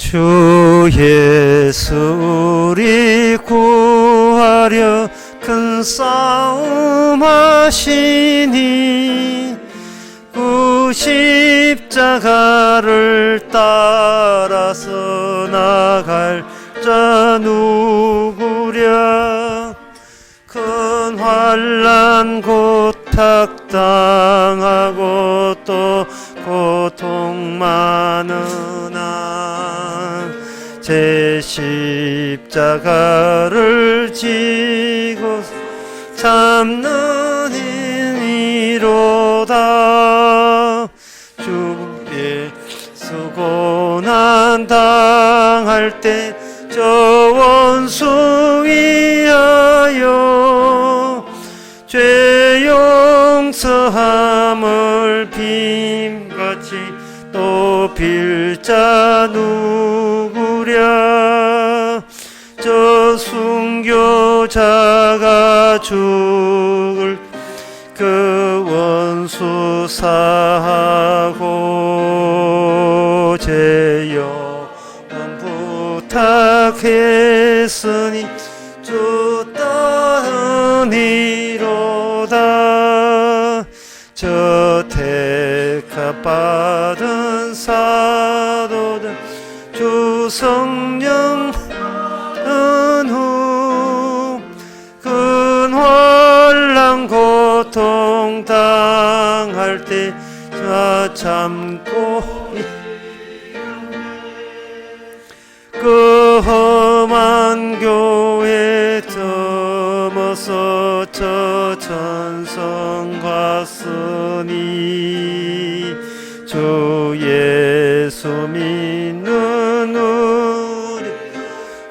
주 예수 우리 구하려 큰 싸움 하시니 그 십자가를 따라서 나갈 자 누구랴. 큰 환난 고탁당하고 또 고통 많으나 제 십자가를 지고 참는 이로다. 주의 수고난 당할 때 저 원수 위하여 죄 용서함을 빔같이 또 빌 자 누구랴. 저 순교자가 죽을 그 원수 사하고 제 영혼 부탁했으니 주 따르니로다. 저 택합받은 사도들 주 성령 후 큰 환난 고통 당할 때 참고 그 험한 교회 넘어서 저 천성 갔으니 주 예수 믿는 우리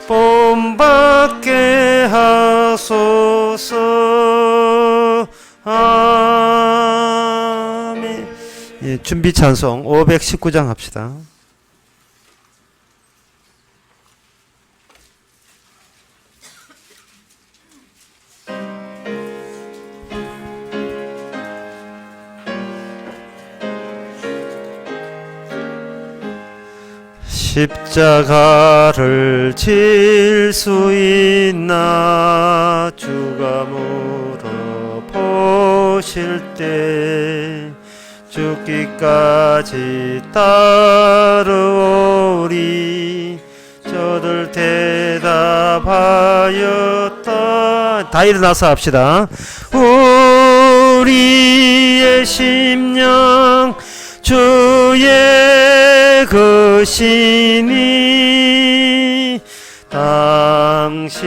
본받게 하소서. 아멘. 예, 준비 찬송 519장 합시다. 십자가를 질 수 있나 주가 물어보실 때 죽기까지 따르오리. 저들 대답하였다. 다 일어나서 합시다. 우리의 심령 주의 것이니 당신의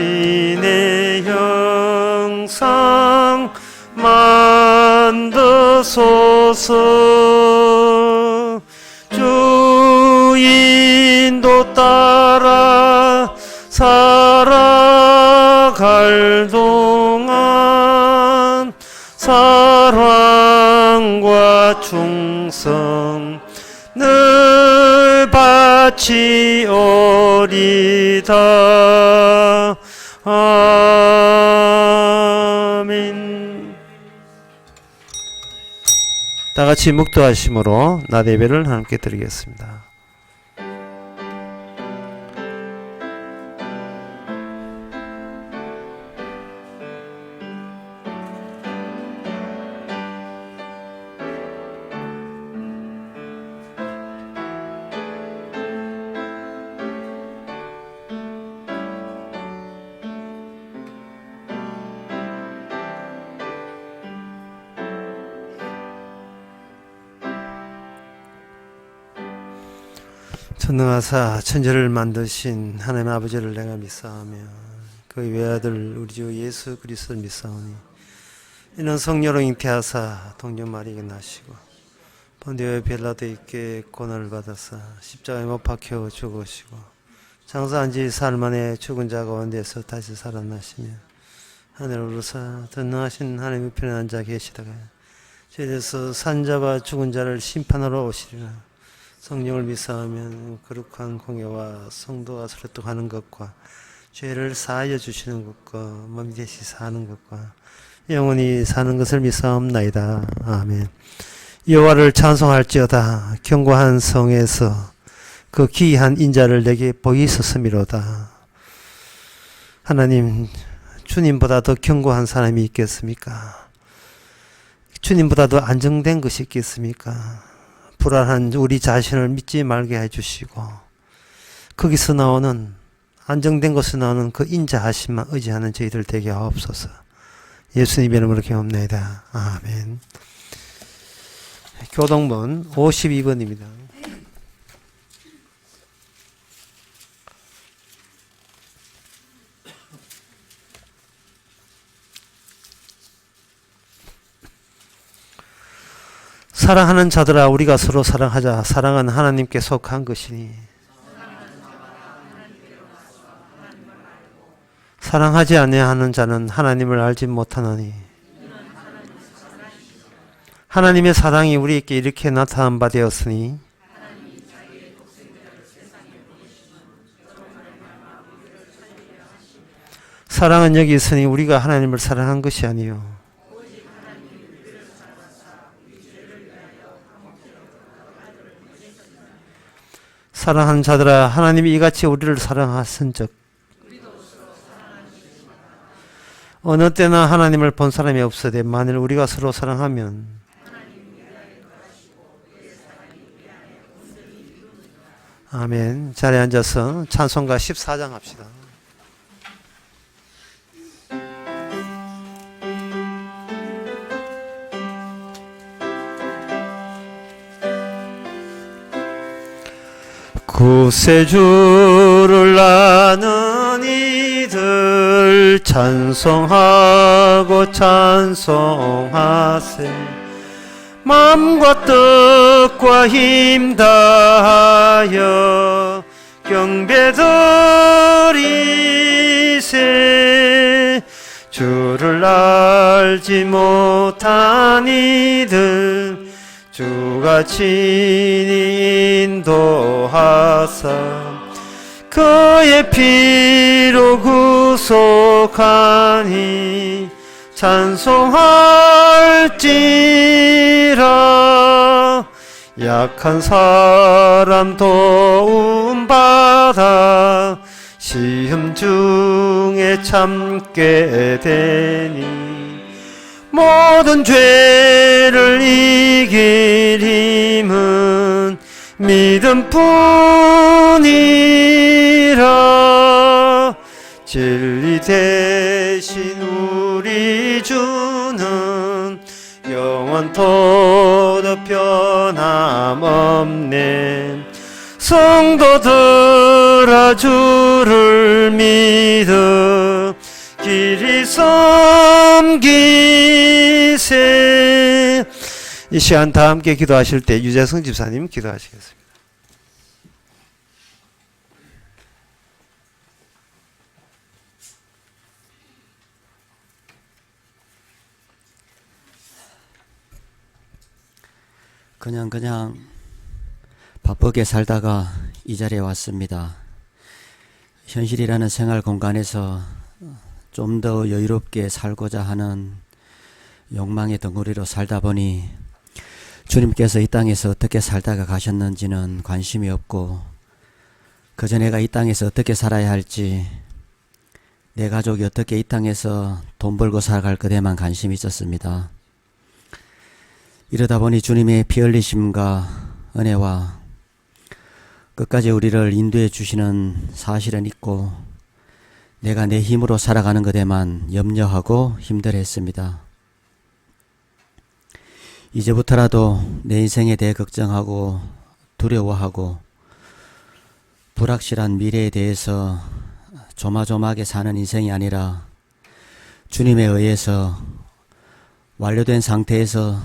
형상 만드소서. 주 인도 따라 살아갈 동안 사랑과 충성 늘 바치오리다. 아멘. 다 같이 묵도하심으로 낮 예배를 함께 드리겠습니다. 전능하사 천지를 만드신 하나님 아버지를 내가 믿사오며 그의 외아들 우리 주 예수 그리스도를 믿사오니 이는 성령으로 잉태하사 동정 마리에게 나시고 본디오 빌라도에게 고난을 받아사 십자가에 못 박혀 죽으시고 장사한 지 사흘 만에 죽은 자 가운데서 다시 살아나시며 하늘을 오르사 전능하신 하나님 우편에 앉아 계시다가 저에서 산자와 죽은 자를 심판하러 오시리라. 성령을 믿사하면 거룩한 공예와 성도가 소통하는 것과 죄를 사하여 주시는 것과 몸이 대시 사는 것과 영원히 사는 것을 믿사옵나이다. 아멘. 여호와를 찬송할지어다. 견고한 성에서 그 기이한 인자를 내게 보이셨음이로다. 하나님, 주님보다 더 견고한 사람이 있겠습니까? 주님보다 더 안정된 것이 있겠습니까? 불안한 우리 자신을 믿지 말게 해주시고 거기서 나오는 안정된 것으로 나오는 그 인자하심만 의지하는 저희들 되게 하옵소서. 예수님 이름으로 기도합니다. 아멘. 교동문 52번입니다. 사랑하는 자들아 우리가 서로 사랑하자. 사랑은 하나님께 속한 것이니 사랑하지 아니하는 자는 하나님을 알지 못하나니 하나님의 사랑이 우리에게 이렇게 나타난 바 되었으니 사랑은 여기 있으니 우리가 하나님을 사랑한 것이 아니요 사랑하는 자들아 하나님이 이같이 우리를 사랑하신즉 어느 때나 하나님을 본 사람이 없으되 만일 우리가 서로 사랑하면 아멘. 자리에 앉아서 찬송가 14장 합시다. 구세주를 아는 이들 찬송하고 찬송하세. 마음과 뜻과 힘 다하여 경배드리세. 주를 알지 못한 이들 주가 친히 인도하사 그의 피로 구속하니 찬송할지라. 약한 사람 도움받아 시험 중에 참게 되니 모든 죄를 이길 힘은 믿음뿐이라. 진리 대신 우리 주는 영원토록 변함없네. 성도들아 주를 믿어 길이 섬기세. 이 시간 다 함께 기도하실 때 유재성 집사님 기도하시겠습니다. 그냥 바쁘게 살다가 이 자리에 왔습니다. 현실이라는 생활 공간에서 좀 더 여유롭게 살고자 하는 욕망의 덩어리로 살다 보니 주님께서 이 땅에서 어떻게 살다가 가셨는지는 관심이 없고 그저 내가 이 땅에서 어떻게 살아야 할지 내 가족이 어떻게 이 땅에서 돈 벌고 살아갈 것에만 관심이 있었습니다. 이러다 보니 주님의 피 흘리심과 은혜와 끝까지 우리를 인도해 주시는 사실은 있고 내가 내 힘으로 살아가는 것에만 염려하고 힘들어했습니다. 이제부터라도 내 인생에 대해 걱정하고 두려워하고 불확실한 미래에 대해서 조마조마하게 사는 인생이 아니라 주님에 의해서 완료된 상태에서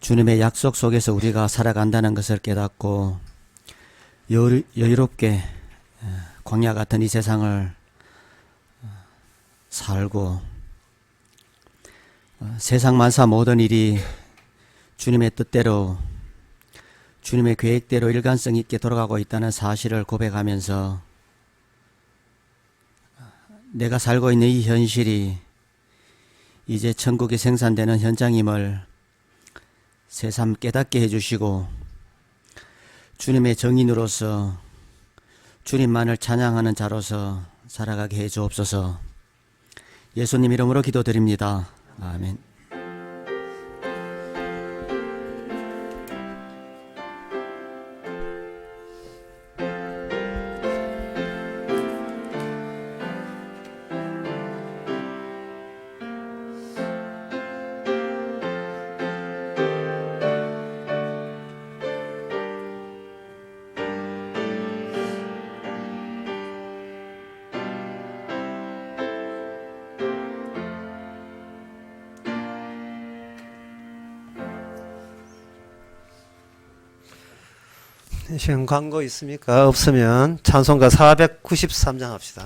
주님의 약속 속에서 우리가 살아간다는 것을 깨닫고 여유롭게 광야 같은 이 세상을 살고 세상 만사 모든 일이 주님의 뜻대로 주님의 계획대로 일관성 있게 돌아가고 있다는 사실을 고백하면서 내가 살고 있는 이 현실이 이제 천국이 생산되는 현장임을 새삼 깨닫게 해주시고 주님의 정인으로서 주님만을 찬양하는 자로서 살아가게 해 주옵소서. 예수님 이름으로 기도드립니다. 아멘. 시간 광고 있습니까? 없으면 찬송가 493장 합시다.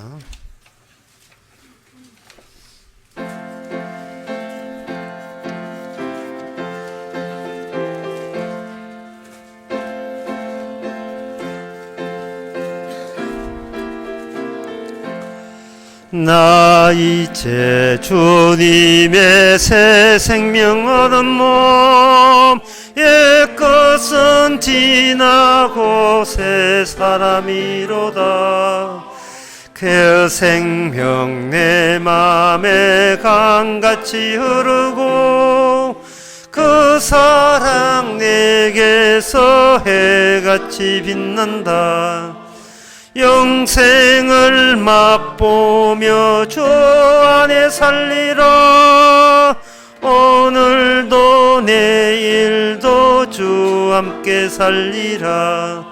나 이제 주님의 새 생명 얻은 몸 옛것은 지나고 새 사람이로다. 그 생명 내 맘에 강같이 흐르고 그 사랑 내게서 해같이 빛난다. 영생을 맛보며 주 안에 살리라. 오늘도 내일도 주 함께 살리라.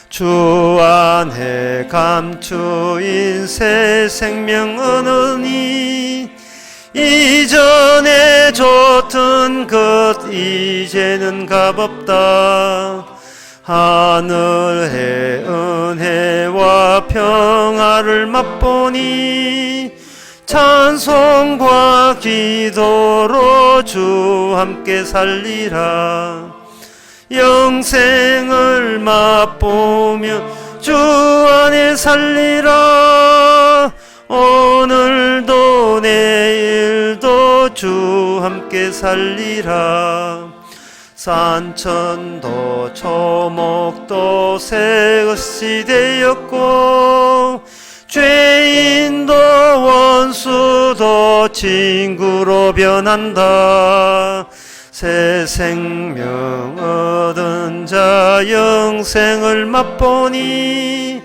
주 안에 감추인 새 생명 은은히 이전에 줬던 것 이제는 값없다. 하늘의 은혜와 평화를 맛보니 찬송과 기도로 주 함께 살리라. 영생을 맛보며 주 안에 살리라. 오늘도 내일도 주 함께 살리라. 산천도 초목도 새것이 되었고 죄인도 원수도 친구로 변한다. 새 생명 얻은 자 영생을 맛보니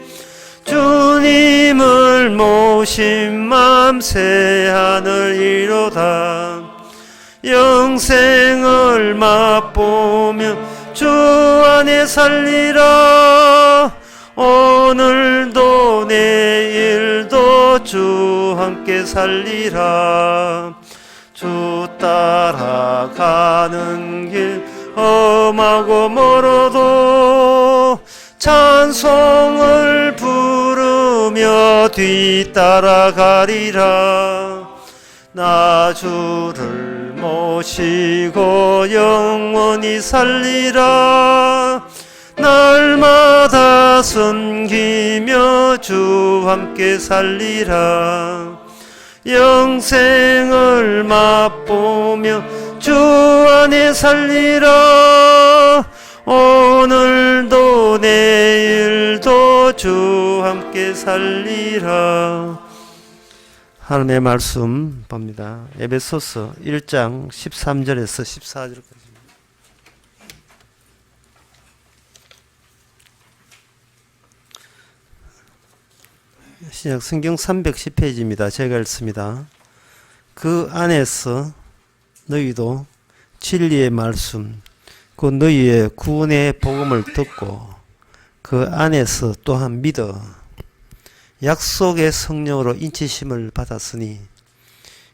주님을 모신 맘 새 하늘이로다. 영생을 맛보며 주 안에 살리라. 오늘도 내일도 주 함께 살리라. 주 따라가는 길 험하고 멀어도 찬송을 부르며 뒤따라가리라. 나 주를 모시고 영원히 살리라. 날마다 섬기며 주 함께 살리라. 영생을 맛보며 주 안에 살리라. 오늘도 내일도 주 함께 살리라. 하나님의 말씀 봅니다. 에베소서 1장 13절에서 14절까지. 신약 성경 310페이지입니다. 제가 읽습니다. 그 안에서 너희도 진리의 말씀, 그 너희의 구원의 복음을 듣고 그 안에서 또한 믿어 약속의 성령으로 인치심을 받았으니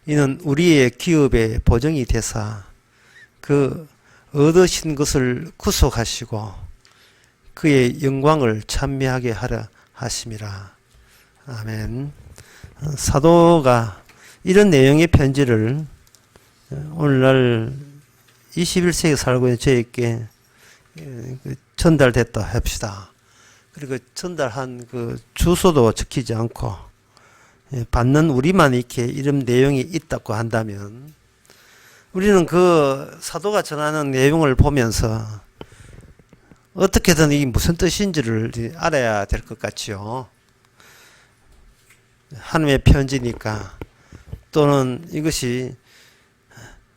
이는 우리의 기업의 보정이 되사 그 얻으신 것을 구속하시고 그의 영광을 찬미하게 하려 하심이라. 아멘. 사도가 이런 내용의 편지를 오늘날 21세기 살고 있는 저에게 전달됐다 합시다. 그리고 전달한 그 주소도 적히지 않고 받는 우리만 이렇게 이런 내용이 있다고 한다면 우리는 그 사도가 전하는 내용을 보면서 어떻게든 이게 무슨 뜻인지를 알아야 될 것 같지요. 하나님의 편지니까, 또는 이것이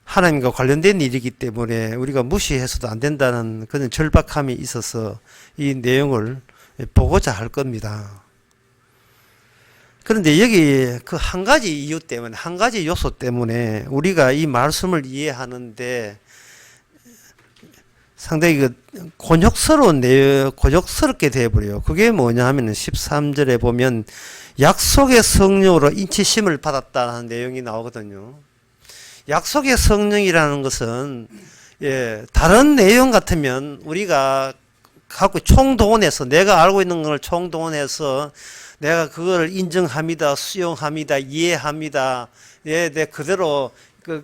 하나님과 관련된 일이기 때문에 우리가 무시해서도 안 된다는 그런 절박함이 있어서 이 내용을 보고자 할 겁니다. 그런데 여기 그 한 가지 이유 때문에, 한 가지 요소 때문에 우리가 이 말씀을 이해하는데 상당히 그 곤욕스럽게 되어버려요. 그게 뭐냐 하면은 13절에 보면 약속의 성령으로 인치심을 받았다는 내용이 나오거든요. 약속의 성령이라는 것은, 다른 내용 같으면 우리가 갖고 총동원해서, 내가 알고 있는 걸 총동원해서 내가 그걸 인정합니다, 수용합니다, 이해합니다, 내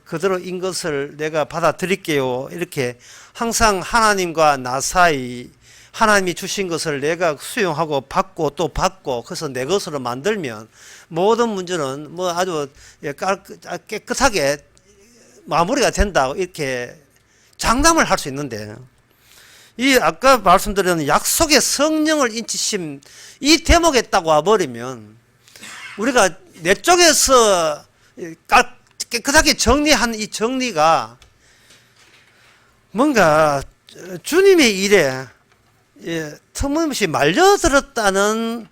그대로인 것을 내가 받아들일게요. 이렇게 항상 하나님과 나 사이, 하나님이 주신 것을 내가 수용하고 받고 또 받고, 그래서 내 것으로 만들면 모든 문제는 뭐 아주 깨끗하게 마무리가 된다고 이렇게 장담을 할 수 있는데, 이 아까 말씀드린 약속의 성령을 인치심, 이 대목에 딱 와버리면 우리가 내 쪽에서 깨끗하게 정리한 이 정리가 뭔가 주님의 일에 터무니없이 말려들었다는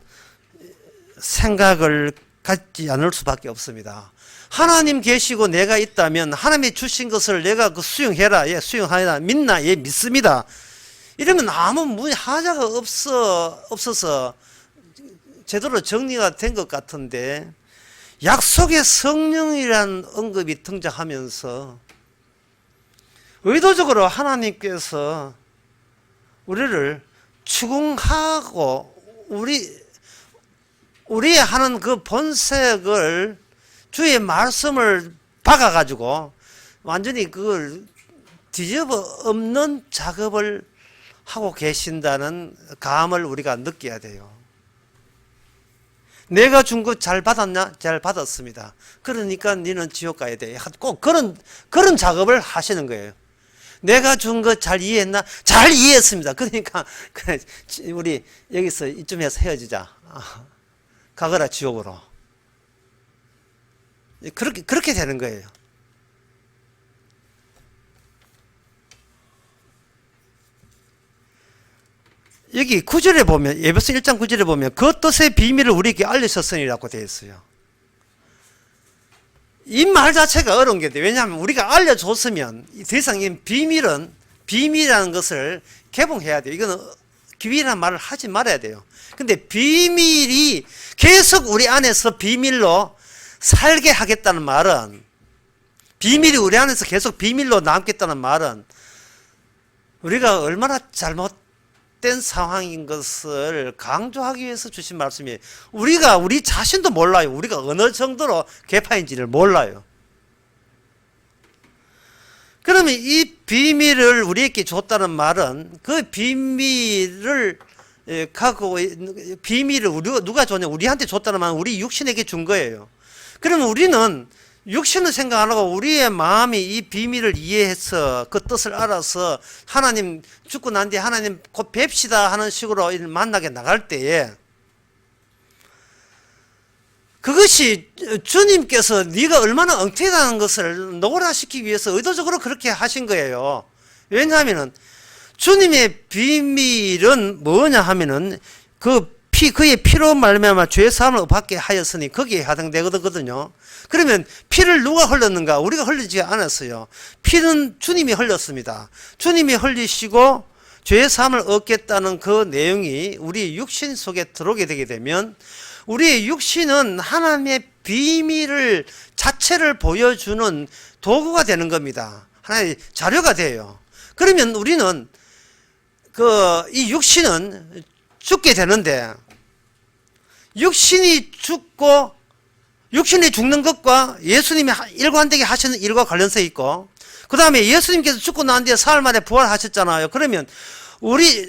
생각을 갖지 않을 수밖에 없습니다. 하나님 계시고 내가 있다면 하나님이 주신 것을 내가 그 수용해라, 수용하라, 믿나, 믿습니다. 이러면 아무 하자가 없어서 제대로 정리가 된 것 같은데, 약속의 성령이라는 언급이 등장하면서 의도적으로 하나님께서 우리를 추궁하고 우리의 하는 그 본색을, 주의 말씀을 박아가지고 완전히 그걸 뒤집어 엎는 작업을 하고 계신다는 감을 우리가 느껴야 돼요. 내가 준 거 잘 받았냐? 잘 받았습니다. 그러니까 너는 지옥 가야 돼. 꼭 그런 작업을 하시는 거예요. 내가 준 거 잘 이해했나? 잘 이해했습니다. 그러니까 우리 여기서 이쯤에서 헤어지자. 가거라 지옥으로. 그렇게 되는 거예요. 여기 9절에 보면, 에베소 1장 9절에 보면 그 뜻의 비밀을 우리에게 알려셨으니라고 되어 있어요. 이 말 자체가 어려운 게 돼요. 왜냐하면 우리가 알려줬으면 더 이상 이 비밀이라는 것을 개봉해야 돼요. 이거는 비밀이라는 말을 하지 말아야 돼요. 근데 비밀이 계속 우리 안에서 비밀로 살게 하겠다는 말은, 비밀이 우리 안에서 계속 비밀로 남겠다는 말은 우리가 얼마나 잘못된 상황인 것을 강조하기 위해서 주신 말씀이에요. 우리 자신도 몰라요. 우리가 어느 정도로 개파인지를 몰라요. 그러면 이 비밀을 우리에게 줬다는 말은 그 비밀을 갖고, 비밀을 누가 줬냐? 우리한테 줬다는 말은 우리 육신에게 준 거예요. 그러면 우리는 육신을 생각 안 하고 우리의 마음이 이 비밀을 이해해서 그 뜻을 알아서 하나님 죽고 난 뒤에 하나님 곧 뵙시다 하는 식으로 만나게 나갈 때에, 그것이 주님께서 네가 얼마나 엉태다는 것을 노골화시키기 위해서 의도적으로 그렇게 하신 거예요. 왜냐하면은 주님의 비밀은 뭐냐 하면은 그의 피로 말미암아 죄 사함을 받게 하였으니 거기에 해당되거든요. 그러면 피를 누가 흘렸는가? 우리가 흘리지 않았어요. 피는 주님이 흘렸습니다. 주님이 흘리시고 죄 사함을 얻겠다는 그 내용이 우리 육신 속에 들어오게 되게 되면 우리의 육신은 하나님의 비밀을 자체를 보여주는 도구가 되는 겁니다. 하나의 자료가 돼요. 그러면 우리는 이 육신은 죽게 되는데, 육신이 죽는 것과 예수님이 일관되게 하시는 일과 관련성이 있고, 그 다음에 예수님께서 죽고 난 뒤에 사흘 만에 부활하셨잖아요. 그러면 우리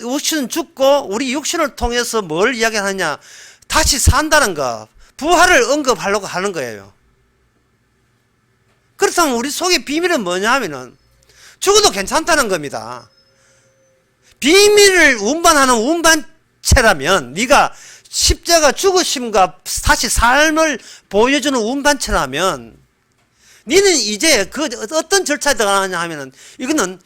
육신은 죽고 우리 육신을 통해서 뭘 이야기하느냐? 다시 산다는 거, 부활을 언급하려고 하는 거예요. 그렇다면 우리 속의 비밀은 뭐냐 하면은 죽어도 괜찮다는 겁니다. 비밀을 운반하는 운반체라면, 네가 십자가 죽으심과 다시 삶을 보여주는 운반체라면, 니는 이제 그 어떤 절차에 들어가느냐 하면은, 이거는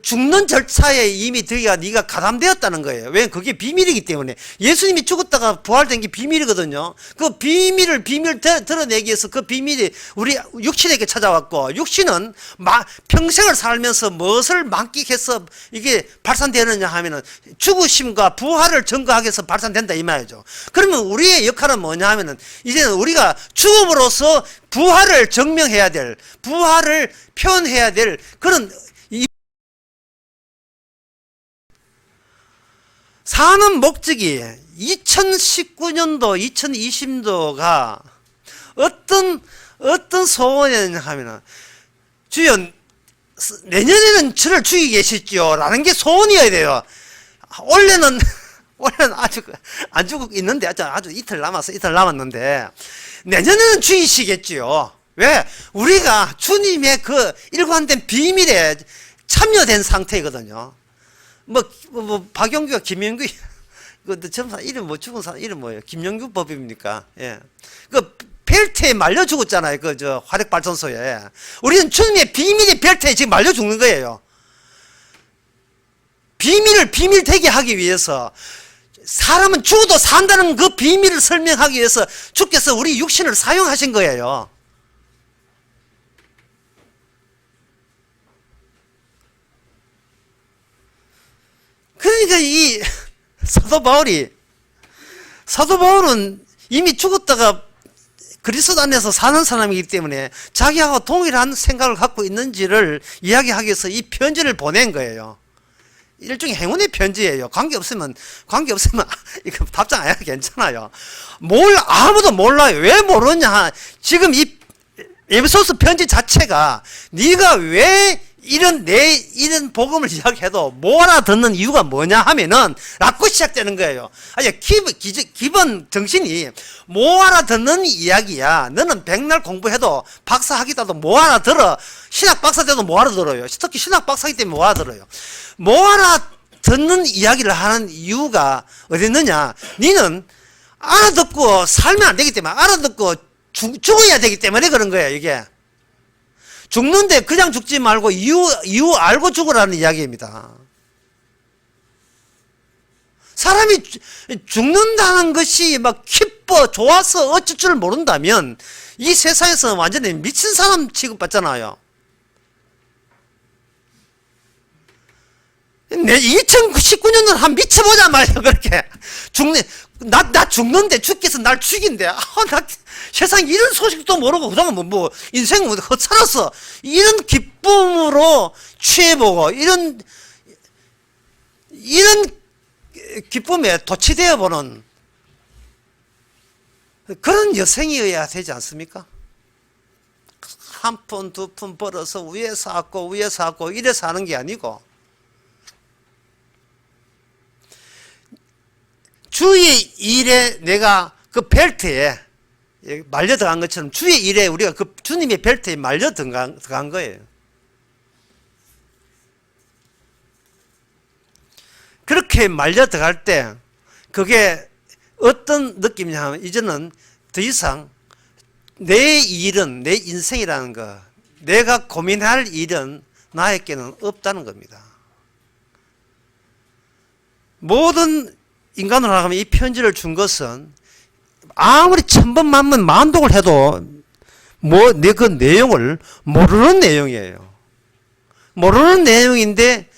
죽는 절차에 이미 네가 가담되었다는 거예요. 왜? 그게 비밀이기 때문에. 예수님이 죽었다가 부활된 게 비밀이거든요. 그 비밀을 드러내기 위해서 그 비밀이 우리 육신에게 찾아왔고, 육신은 평생을 살면서 무엇을 만끽해서 이게 발산되느냐 하면은 죽으심과 부활을 증거하기 위해서 발산된다 이 말이죠. 그러면 우리의 역할은 뭐냐 하면은, 이제는 우리가 죽음으로써 부활을 증명해야 될, 부활을 표현해야 될 그런 사는 목적이 2019년도, 2020년도가 어떤 소원이냐 하면은, 주여, 내년에는 저를 죽이게 계시죠. 라는 게 소원이어야 돼요. 올해는 아직 안 죽고 있는데, 아주 이틀 남았는데, 내년에는 죽이시겠지요. 왜? 우리가 주님의 그 일관된 비밀에 참여된 상태거든요. 박영규가 김영규, 전사 이름 죽은 사람 이름 뭐예요? 김영규 법입니까? 예. 벨트에 말려 죽었잖아요. 화력발전소에. 우리는 주님의 비밀의 벨트에 지금 말려 죽는 거예요. 비밀을 비밀되게 하기 위해서, 사람은 죽어도 산다는 그 비밀을 설명하기 위해서 주께서 우리 육신을 사용하신 거예요. 그러니까 이 사도 바울은 이미 죽었다가 그리스도 안에서 사는 사람이기 때문에 자기하고 동일한 생각을 갖고 있는지를 이야기하기 위해서 이 편지를 보낸 거예요. 일종의 행운의 편지예요. 관계없으면 이거 답장 안 해도 괜찮아요. 아무도 몰라요. 왜 모르냐? 지금 이 에베소서 편지 자체가 네가 왜 이런 복음을 이야기해도 못 알아듣는 이유가 뭐냐 하면은 라고 시작되는 거예요. 아니, 기본 정신이 못 알아듣는 이야기야. 너는 백날 공부해도 박사학위다도 못 알아들어. 신학 박사 돼도 못 알아들어요. 특히 신학 박사이기 때문에 못 알아들어요. 못 알아듣는 이야기를 하는 이유가 어디 있느냐? 니는 알아듣고 살면 안 되기 때문에, 알아듣고 죽어야 되기 때문에 그런 거예요, 이게. 죽는데 그냥 죽지 말고 이유 알고 죽으라는 이야기입니다. 사람이 죽는다는 것이 막 기뻐, 좋아서 어쩔 줄 모른다면 이 세상에서 완전히 미친 사람 취급받잖아요. 2019년은 한 미쳐보자 말이야, 그렇게. 나 죽는데, 주께서 날 죽인대. 나 세상에 이런 소식도 모르고, 그동안 인생 헛살았어. 이런 기쁨으로 취해보고, 이런 기쁨에 도취되어 보는 그런 여생이어야 되지 않습니까? 한 푼, 두 푼 벌어서 위에서 왔고, 이래서 하는 게 아니고, 주의 일에 내가 그 벨트에 말려 들어간 것처럼 주의 일에 우리가 그 주님의 벨트에 말려 들어간 거예요. 그렇게 말려 들어갈 때 그게 어떤 느낌이냐 하면, 이제는 더 이상 내 일은, 내 인생이라는 거, 내가 고민할 일은 나에게는 없다는 겁니다. 모든 인간으로 하면 이 편지를 준 것은 아무리 천번 만번 만독을 해도 그 내용을 모르는 내용이에요. 모르는 내용인데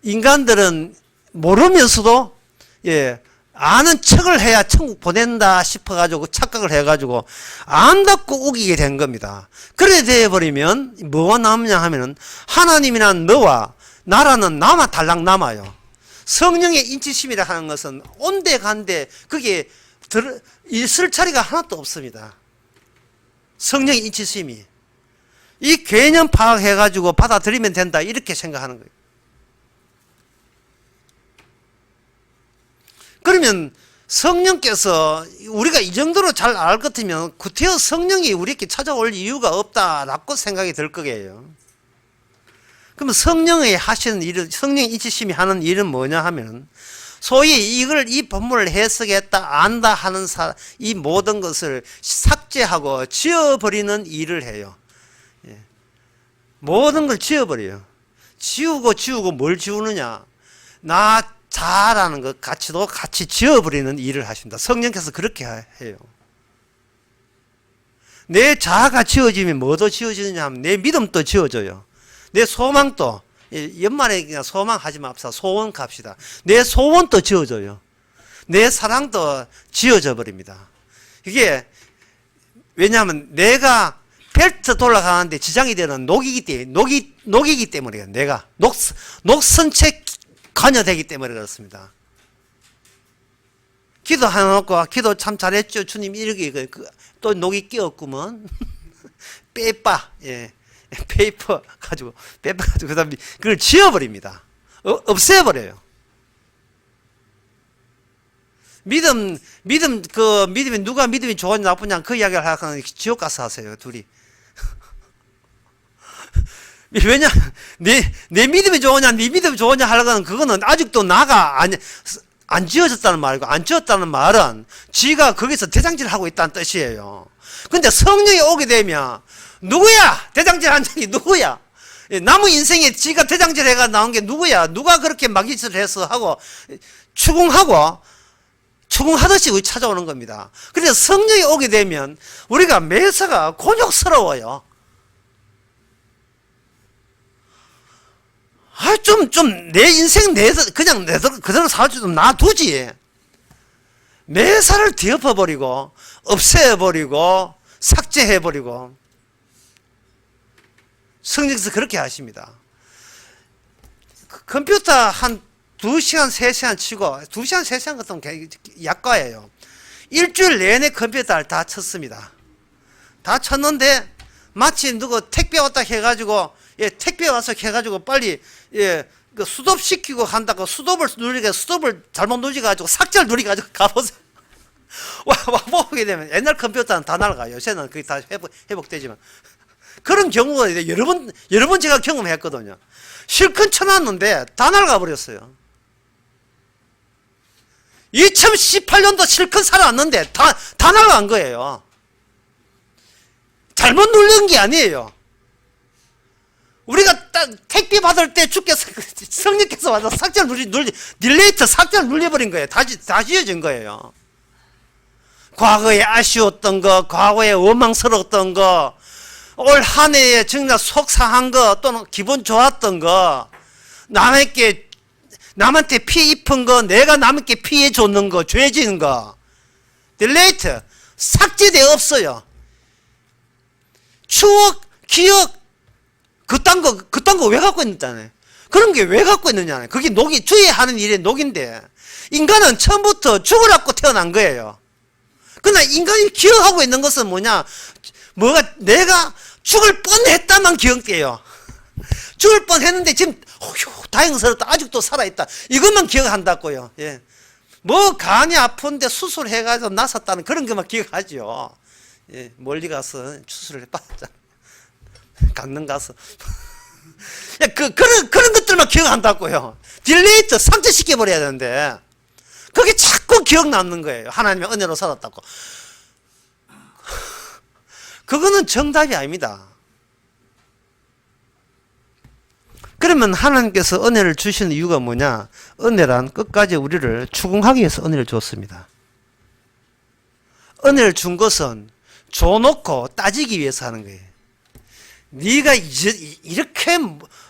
인간들은 모르면서도 아는 척을 해야 천국 보낸다 싶어가지고 착각을 해가지고 안다고 우기게 된 겁니다. 그래 되어버리면 뭐가 남냐 하면은 하나님이나 너와 나라는 달랑 남아요. 성령의 인치심이라 하는 것은 온데간데 그게 있을 자리가 하나도 없습니다. 성령의 인치심이. 이 개념 파악해가지고 받아들이면 된다, 이렇게 생각하는 거예요. 그러면 성령께서 우리가 이 정도로 잘 알 것 같으면 구태여 성령이 우리에게 찾아올 이유가 없다라고 생각이 들 거예요. 그러면 성령이 하시는 일은, 성령 인치심이 하는 일은 뭐냐 하면, 소위 이 본문을 해석했다, 안다 하는 이 모든 것을 삭제하고 지워버리는 일을 해요. 예. 모든 걸 지워버려요. 지우고 뭘 지우느냐? 나 자라는 것 가치도 같이 지워버리는 일을 하십니다. 성령께서 그렇게 해요. 내 자아가 지워지면 뭐도 지워지느냐 하면 내 믿음도 지워져요. 내 소망도, 연말에 그냥 소망하지 맙시다. 소원 갑시다. 내 소원도 지워져요. 내 사랑도 지워져 버립니다. 이게 왜냐하면 내가 벨트 돌아가는데 지장이 되는 녹이기 때문에 내가 녹선체 관여되기 때문에 그렇습니다. 기도 하나 놓고 기도 참 잘했죠. 주님 이렇게 또 녹이 끼었구먼. 빼빠 페이퍼 가지고 그다음에 그걸 지워버립니다. 없애버려요. 믿음이 누가 믿음이 좋으냐 나쁘냐 그 이야기를 하면 지옥 가서 하세요 둘이. 왜냐 내 믿음이 좋으냐 네 믿음이 좋으냐 하려고는 그거는 아직도 나가 안 지어졌다는 말이고 안 지었다는 말은 지가 거기서 대장질을 하고 있다는 뜻이에요. 근데 성령이 오게 되면 누구야? 대장질 한 적이 누구야? 남의 인생에 지가 대장질 해가 나온 게 누구야? 누가 그렇게 막짓을 해서 하고 추궁하듯이 찾아오는 겁니다. 그래서 성령이 오게 되면 우리가 매사가 곤욕스러워요. 내 인생 그냥 그대로 살지 좀 놔두지. 매사를 뒤엎어버리고, 없애버리고, 삭제해버리고. 성령께서 그렇게 하십니다. 컴퓨터 한 2시간, 3시간 치고, 2시간, 3시간 같은 건 약과예요. 일주일 내내 컴퓨터를 다 쳤습니다. 다 쳤는데, 마치 누구 택배 왔다 해가지고, 택배 와서 해가지고 빨리, 그 수톱 시키고 간다고 스톱을 잘못 누르가지고 삭제를 누르가지고 가보세요. 와보게 되면 옛날 컴퓨터는 다 날아가요. 요새는 그게 다 회복되지만. 그런 경우가 여러 번 제가 경험했거든요. 실컷 쳐놨는데 다 날아가 버렸어요. 2018년도 실컷 살아왔는데 다 날아간 거예요. 잘못 누른 게 아니에요. 우리가 택배 받을 때 주께서 성령께서 와서 삭제를 딜레이트 삭제를 눌려버린 거예요. 다 지어진 거예요. 과거에 아쉬웠던 거, 과거에 원망스러웠던 거, 올 한 해에 정말 속상한 거, 또는 기분 좋았던 거, 남한테 피해 입은 거, 내가 남에게 피해 줬는 거, 죄 지은 거, 딜레이트 삭제되어 없어요. 추억, 기억, 그딴 거 왜 갖고 있느냐네. 그런 게 왜 갖고 있느냐네. 그게 주의 하는 일의 녹인데, 인간은 처음부터 죽으라고 태어난 거예요. 그러나 인간이 기억하고 있는 것은 내가 죽을 뻔했다만 기억돼요. 죽을 뻔했는데 지금, 다행스럽다. 아직도 살아있다. 이것만 기억한다고요. 예. 간이 아픈데 수술해가지고 나섰다는 그런 것만 기억하죠. 예. 멀리 가서 수술을 해봤잖아. 강릉 가서. 그런 것들만 기억한다고요. 딜레이트 삭제시켜버려야 되는데, 그게 자꾸 기억 남는 거예요. 하나님의 은혜로 살았다고. 그거는 정답이 아닙니다. 그러면 하나님께서 은혜를 주시는 이유가 뭐냐? 은혜란 끝까지 우리를 추궁하기 위해서 은혜를 줬습니다. 은혜를 준 것은 줘놓고 따지기 위해서 하는 거예요. 네가 이렇게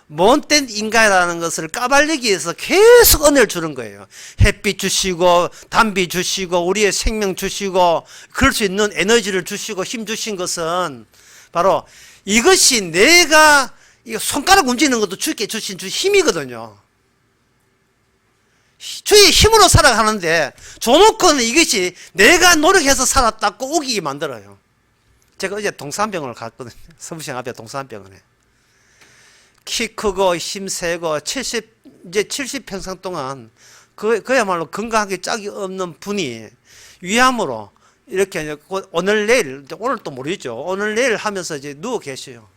못된 인간이라는 것을 까발리기 위해서 계속 은혜를 주는 거예요. 햇빛 주시고 담비 주시고 우리의 생명 주시고 그럴 수 있는 에너지를 주시고 힘 주신 것은 바로 이것이 내가 손가락 움직이는 것도 주께 주신 힘이거든요. 주의 힘으로 살아가는데 줘놓고는 이것이 내가 노력해서 살았다고 우기게 만들어요. 제가 어제 동산병원을 갔거든요. 서부시장 앞에 동산병원에. 키 크고 힘 세고 이제 70평생 동안 그야말로 건강하게 짝이 없는 분이 위암으로 이렇게 오늘 또 모르겠죠. 오늘 내일 하면서 이제 누워 계셔요.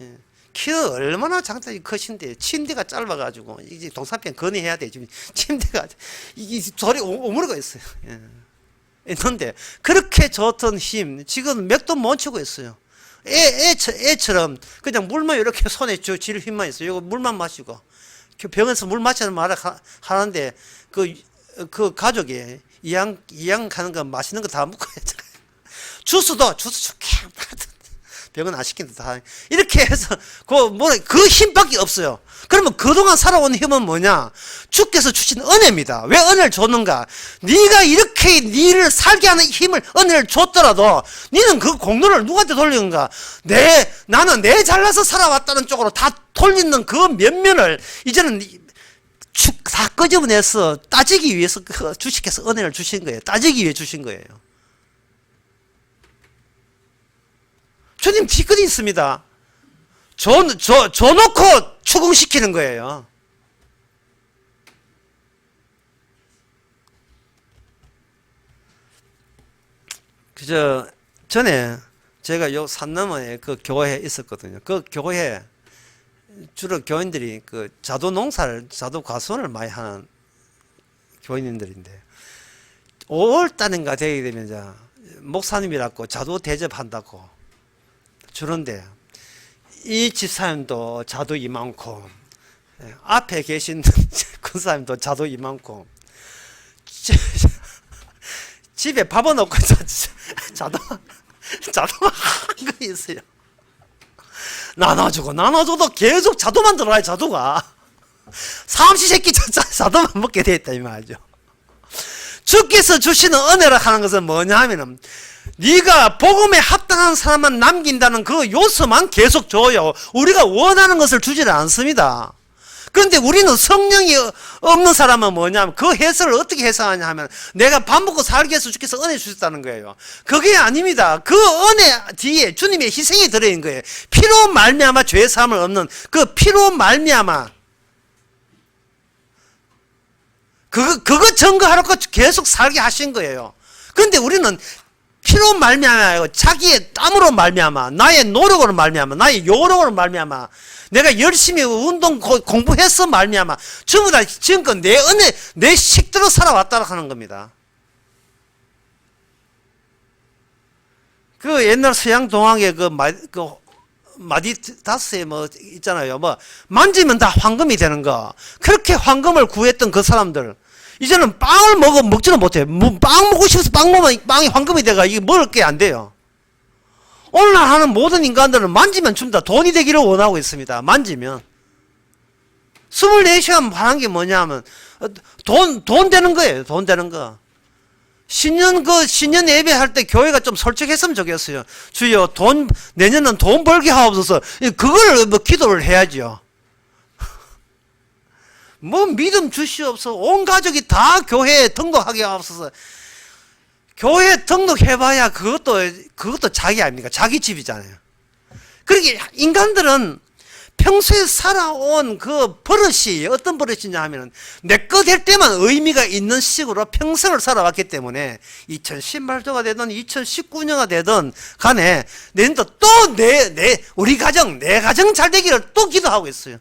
예. 키가 얼마나 장단이 크신데 침대가 짧아가지고 이제 동사편 건의해야 돼. 지금 침대가 이게 소리 오므려가 있어요. 예. 있는데 그렇게 좋던 힘 지금 맥도 못 치고 있어요. 애처럼 그냥 물만 이렇게 손에 쥘 힘만 있어요. 이거 물만 마시고 병원에서 물 마시는 말을 하는데 그 가족이 이양 가는 거 맛있는 거 다 먹고 주스 좋게 병원 안 시킨다 다 이렇게 해서 그 힘밖에 없어요. 그러면 그동안 살아온 힘은 뭐냐? 주께서 주신 은혜입니다. 왜 은혜를 줬는가? 네가 이렇게 니를 살게 하는 힘을 은혜를 줬더라도 니는 그 공로를 누구한테 돌리는가? 나는 내 잘나서 살아왔다는 쪽으로 다 돌리는 그 면면을 이제는 다 끄집어내서 따지기 위해서 주식께서 은혜를 주신 거예요. 따지기 위해 주신 거예요. 주님 뒤끝이 있습니다. 줘놓고 추궁시키는 거예요. 전에 제가 요 산넘어에 그 교회에 있었거든요. 그 교회 주로 교인들이 그 자두 농사를, 자두 과수원을 많이 하는 교인들인데 5월달인가 되게 되면 이제 목사님이라고 자두 대접한다고 주는데 이 집사님도 자두 이만큼, 앞에 계신 군사님도 자두 이만큼, 집에 밥은 없고 자두가 한 거 있어요. 나눠줘도 계속 자두만 들어와요. 자두가 삼시세끼 자두만 먹게 돼 있다 이 말이죠. 주께서 주시는 은혜를 하는 것은 뭐냐 하면은 네가 복음에 합당한 사람만 남긴다는 그 요소만 계속 줘요. 우리가 원하는 것을 주지를 않습니다. 그런데 우리는 성령이 없는 사람은 뭐냐면 그 해석을 어떻게 해석하냐 하면 내가 밥 먹고 살기 위해서 주께서 은혜 주셨다는 거예요. 그게 아닙니다. 그 은혜 뒤에 주님의 희생이 들어있는 거예요. 피로 말미암아 죄 사함을 얻는 그 피로 말미암아 그거 증거하라고 계속 살게 하신 거예요. 그런데 우리는 피로 말미암아 자기의 땀으로 말미암아 나의 노력으로 말미암아 나의 요력으로 말미암아 내가 열심히 운동 공부해서 말미암아 전부 다 지금껏 내 은혜 내 식대로 살아왔다고 하는 겁니다. 그 옛날 서양 동학의 그 마디다스에 뭐 있잖아요. 뭐 만지면 다 황금이 되는 거. 그렇게 황금을 구했던 그 사람들 이제는 빵을 먹지는 못해요. 빵 먹고 싶어서 빵 먹으면 빵이 황금이 돼가 이게 먹을 게 안 돼요. 오늘날 하는 모든 인간들은 만지면 줍니다. 돈이 되기를 원하고 있습니다. 만지면 24시간 하는 게 뭐냐면 돈 되는 거예요. 돈 되는 거. 신년 예배할 때 교회가 좀 솔직했으면 좋겠어요. 주여 내년은 돈 벌게 하옵소서. 그걸 뭐 기도를 해야죠. 뭐 믿음 주시옵소서. 온 가족이 다 교회에 등록하게 하옵소서. 교회에 등록해봐야 그것도 자기 아닙니까? 자기 집이잖아요. 그러니까 인간들은 평소에 살아온 그 버릇이 어떤 버릇이냐 하면 내 거 될 때만 의미가 있는 식으로 평생을 살아왔기 때문에 2018년도가 되든 2019년가 되든 간에 내년도 또 우리 가정, 내 가정 잘 되기를 또 기도하고 있어요.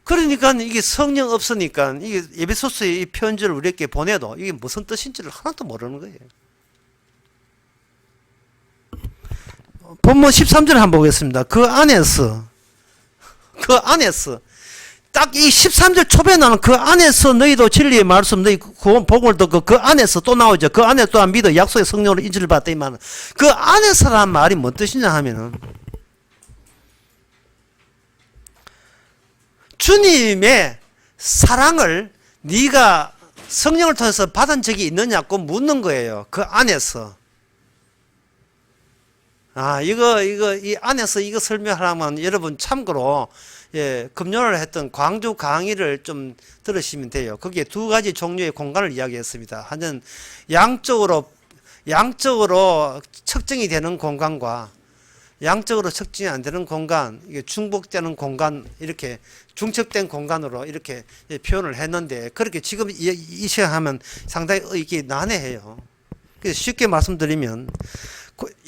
그러니까 이게 성령 없으니까 이게 에베소서의 이 편지를 우리에게 보내도 이게 무슨 뜻인지를 하나도 모르는 거예요. 본문 13절을 한번 보겠습니다. 그 안에서 딱 이 13절 초반에 나오는 그 안에서 너희도 진리의 말씀 너희 복음을 듣고 그 안에서 또 나오죠. 그 안에 또한 믿어 약속의 성령으로 인지를 받다 이 말은 그 안에서란 말이 뭔 뜻이냐 하면은 주님의 사랑을 네가 성령을 통해서 받은 적이 있느냐고 묻는 거예요. 그 안에서. 이 안에서 이거 설명하려면 여러분 참고로 금요일 했던 광주 강의를 좀 들으시면 돼요. 거기에 두 가지 종류의 공간을 이야기했습니다. 하나는 양적으로 측정이 되는 공간과 양적으로 측정이 안 되는 공간, 이게 중복되는 공간, 이렇게 중첩된 공간으로 이렇게 표현을 했는데, 그렇게 지금 이 시간 하면 상당히 이게 난해해요. 그래서 쉽게 말씀드리면,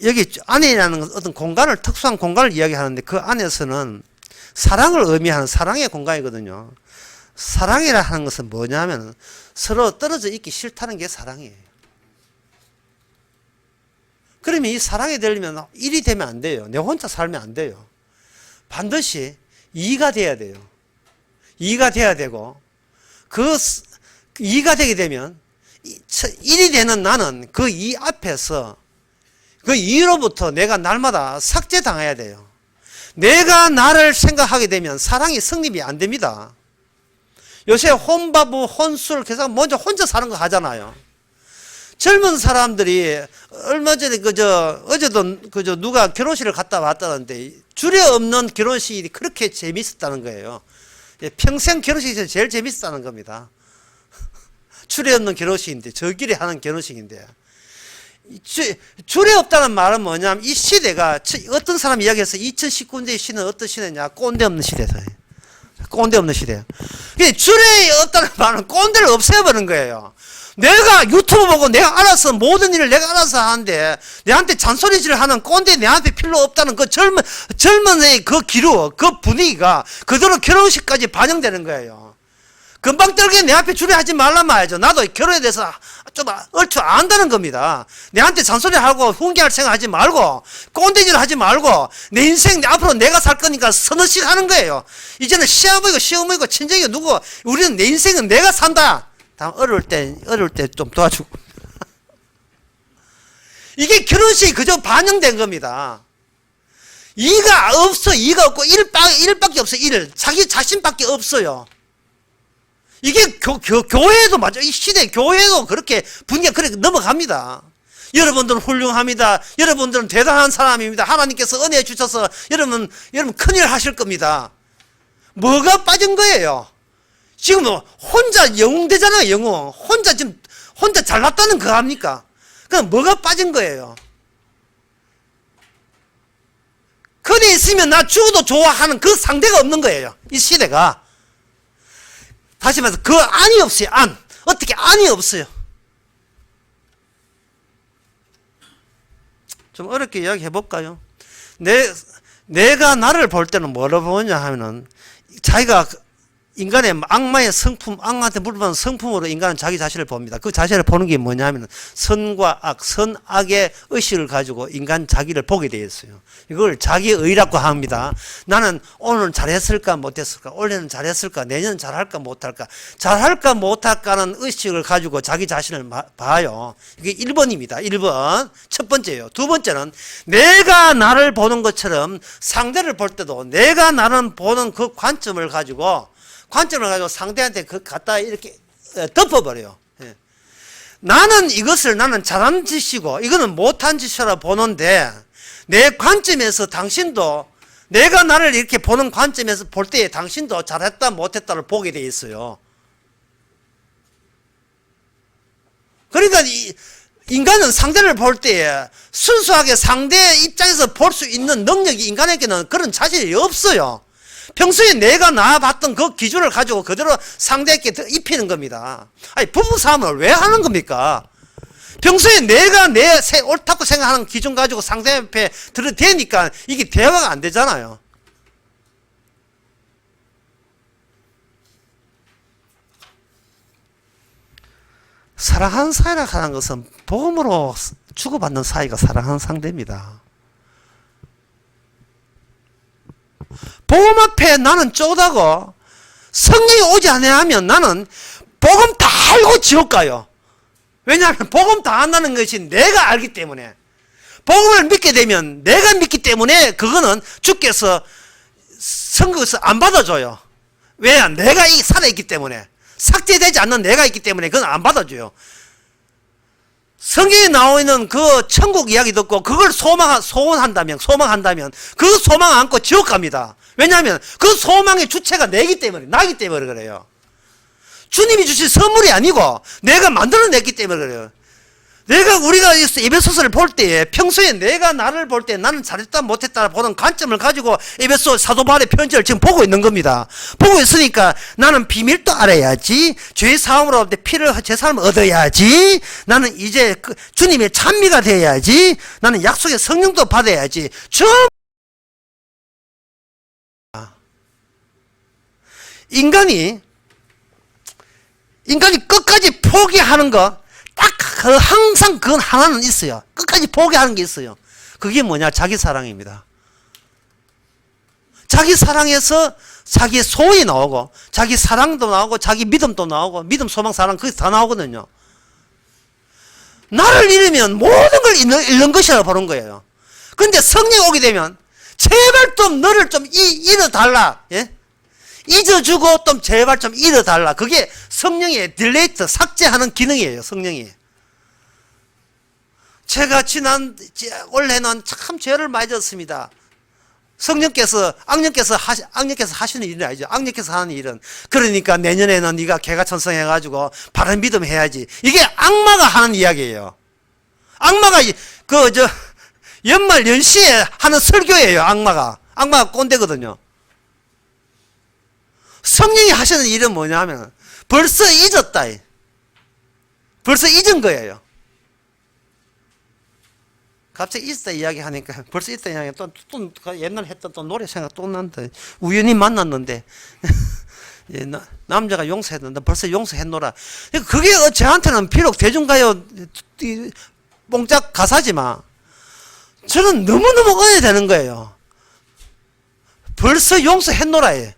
여기 안에라는 것은 어떤 공간을, 특수한 공간을 이야기하는데 그 안에서는 사랑을 의미하는 사랑의 공간이거든요. 사랑이라 하는 것은 뭐냐면 서로 떨어져 있기 싫다는 게 사랑이에요. 그러면 이 사랑이 되려면 일이 되면 안 돼요. 내 혼자 살면 안 돼요. 반드시 이가 돼야 돼요. 이가 돼야 되고, 그 이가 되게 되면 일이 되는 나는 그 이 앞에서 그 이로부터 내가 날마다 삭제당해야 돼요. 내가 나를 생각하게 되면 사랑이 성립이 안 됩니다. 요새 혼바부, 혼술, 계속 먼저 혼자 사는 거 하잖아요. 젊은 사람들이 얼마 전에 어제도 누가 결혼식을 갔다 왔다는데 줄에 없는 결혼식이 그렇게 재밌었다는 거예요. 평생 결혼식이 제일 재밌었다는 겁니다. 줄에 없는 결혼식인데, 저끼리 하는 결혼식인데. 줄에 없다는 말은 뭐냐면 이 시대가, 어떤 사람이 이야기해서 2019년의 시대는 어떤 시대냐? 꼰대 없는 시대다. 꼰대 없는 시대예요. 줄에 없다는 말은 꼰대를 없애버린 거예요. 내가 유튜브 보고 내가 알아서 모든 일을 내가 알아서 하는데 내한테 잔소리질 하는 꼰대 내한테 필요 없다는 그 젊은의 그 기류, 그 분위기가 그대로 결혼식까지 반영되는 거예요. 금방 떨게 내 앞에 줄에 하지 말란 말이죠. 나도 결혼에 대해서 좀 얼추 안다는 겁니다. 내한테 잔소리하고 훈계할 생각하지 말고 꼰대질 하지 말고 내 인생 앞으로 내가 살 거니까 서너씩 하는 거예요. 이제는 시어머니고 친정이고 누구, 우리는 내 인생은 내가 산다. 다음 어려울 때 좀 도와주고. 이게 결혼식이 그저 반영된 겁니다. 이가 없어. 이가 없고 일밖에 없어. 자기 자신밖에 없어요. 이게 교회도 맞아. 이 시대 교회도 그렇게 분위기가 그렇게 넘어갑니다. 여러분들은 훌륭합니다. 여러분들은 대단한 사람입니다. 하나님께서 은혜 주셔서 여러분 큰일 하실 겁니다. 뭐가 빠진 거예요? 지금 혼자 영웅되잖아요. 영웅. 혼자 잘났다는 거 합니까? 그럼 뭐가 빠진 거예요? 그대 있으면 나 죽어도 좋아하는 그 상대가 없는 거예요. 이 시대가. 다시 말해서 그 안이 없어요. 안. 어떻게 안이 없어요. 좀 어렵게 이야기해 볼까요? 내가 나를 볼 때는 뭐로 보냐 하면은 자기가 인간의 악마의 성품, 악마한테 물어보는 성품으로 인간은 자기 자신을 봅니다. 그 자신을 보는 게 뭐냐 하면 선과 악, 선악의 의식을 가지고 인간 자기를 보게 되어 있어요. 이걸 자기의라고 합니다. 나는 오늘은 잘했을까 못했을까, 올해는 잘했을까, 내년은 잘할까 못할까, 잘할까 못할까는 의식을 가지고 자기 자신을 봐요. 이게 1번입니다. 1번. 첫 번째예요. 두 번째는 내가 나를 보는 것처럼 상대를 볼 때도 내가 나를 보는 그 관점을 가지고 상대한테 그 갖다 이렇게 덮어버려요. 예. 나는 잘한 짓이고 이거는 못한 짓이라 보는데 내 관점에서 당신도 내가 나를 이렇게 보는 관점에서 볼 때에 당신도 잘했다 못했다를 보게 돼 있어요. 그러니까 인간은 상대를 볼 때에 순수하게 상대의 입장에서 볼 수 있는 능력이 인간에게는 그런 자질이 없어요. 평소에 내가 나봤던 그 기준을 가지고 그대로 상대에게 입히는 겁니다. 아니, 부부싸움을 왜 하는 겁니까? 평소에 내가 옳다고 생각하는 기준 가지고 상대 앞에 들이대니까 이게 대화가 안 되잖아요. 사랑하는 사이라 하는 것은 복음으로 주고받는 사이가 사랑하는 상대입니다. 복음 앞에 나는 쪼다고 성령이 오지 않으면 나는 복음 다 알고 지옥 가요. 왜냐하면 복음 다 안다는 것이 내가 알기 때문에, 복음을 믿게 되면 내가 믿기 때문에 그거는 주께서 선거에서 안 받아줘요. 왜? 내가 살아있기 때문에, 삭제되지 않는 내가 있기 때문에 그건 안 받아줘요. 성경에 나와 있는 그 천국 이야기 듣고 그걸 소망한다면 그 소망 안고 지옥 갑니다. 왜냐하면 그 소망의 주체가 나기 때문에 그래요. 주님이 주신 선물이 아니고 내가 만들어냈기 때문에 그래요. 우리가 에베소서를 볼 때에 평소에 내가 나를 볼 때 나는 잘했다 못했다 보는 관점을 가지고 에베소 사도 바울의 편지를 지금 보고 있는 겁니다. 보고 있으니까 나는 비밀도 알아야지, 죄 사함으로 피를 제 삶을 얻어야지, 나는 이제 주님의 찬미가 돼야지, 나는 약속의 성령도 받아야지. 인간이 끝까지 포기하는 거 딱 항상 그건 하나는 있어요. 끝까지 포기하는 게 있어요. 그게 뭐냐? 자기 사랑입니다. 자기 사랑에서 자기의 소원이 나오고, 자기 사랑도 나오고, 자기 믿음도 나오고, 믿음, 소망, 사랑 그게 다 나오거든요. 나를 잃으면 모든 걸 잃는 것이라고 보는 거예요. 근데 성령이 오게 되면 제발 좀 너를 좀 잃어달라. 예? 잊어주고 좀 제발 좀 잃어달라. 그게 성령의 딜레이트, 삭제하는 기능이에요. 성령이. 제가 올해는 참 죄를 많이 졌습니다. 악령께서 하시는 일은 아니죠. 악령께서 하는 일은. 그러니까 내년에는 네가 개가천성해가지고 바른 믿음 해야지. 이게 악마가 하는 이야기예요. 악마가 연말 연시에 하는 설교예요. 악마가 꼰대거든요. 성령이 하시는 일은 뭐냐면 벌써 잊었다. 벌써 잊은 거예요. 갑자기 잊었다 이야기하니까 벌써 잊었다 이야기 또 옛날 했던 또 노래 생각 또 난다. 우연히 만났는데 남자가 용서했는데 벌써 용서했노라. 그게 저한테는 비록 대중가요 뽕짝 가사지만 저는 너무너무 은혜되는 거예요. 벌써 용서했노라에.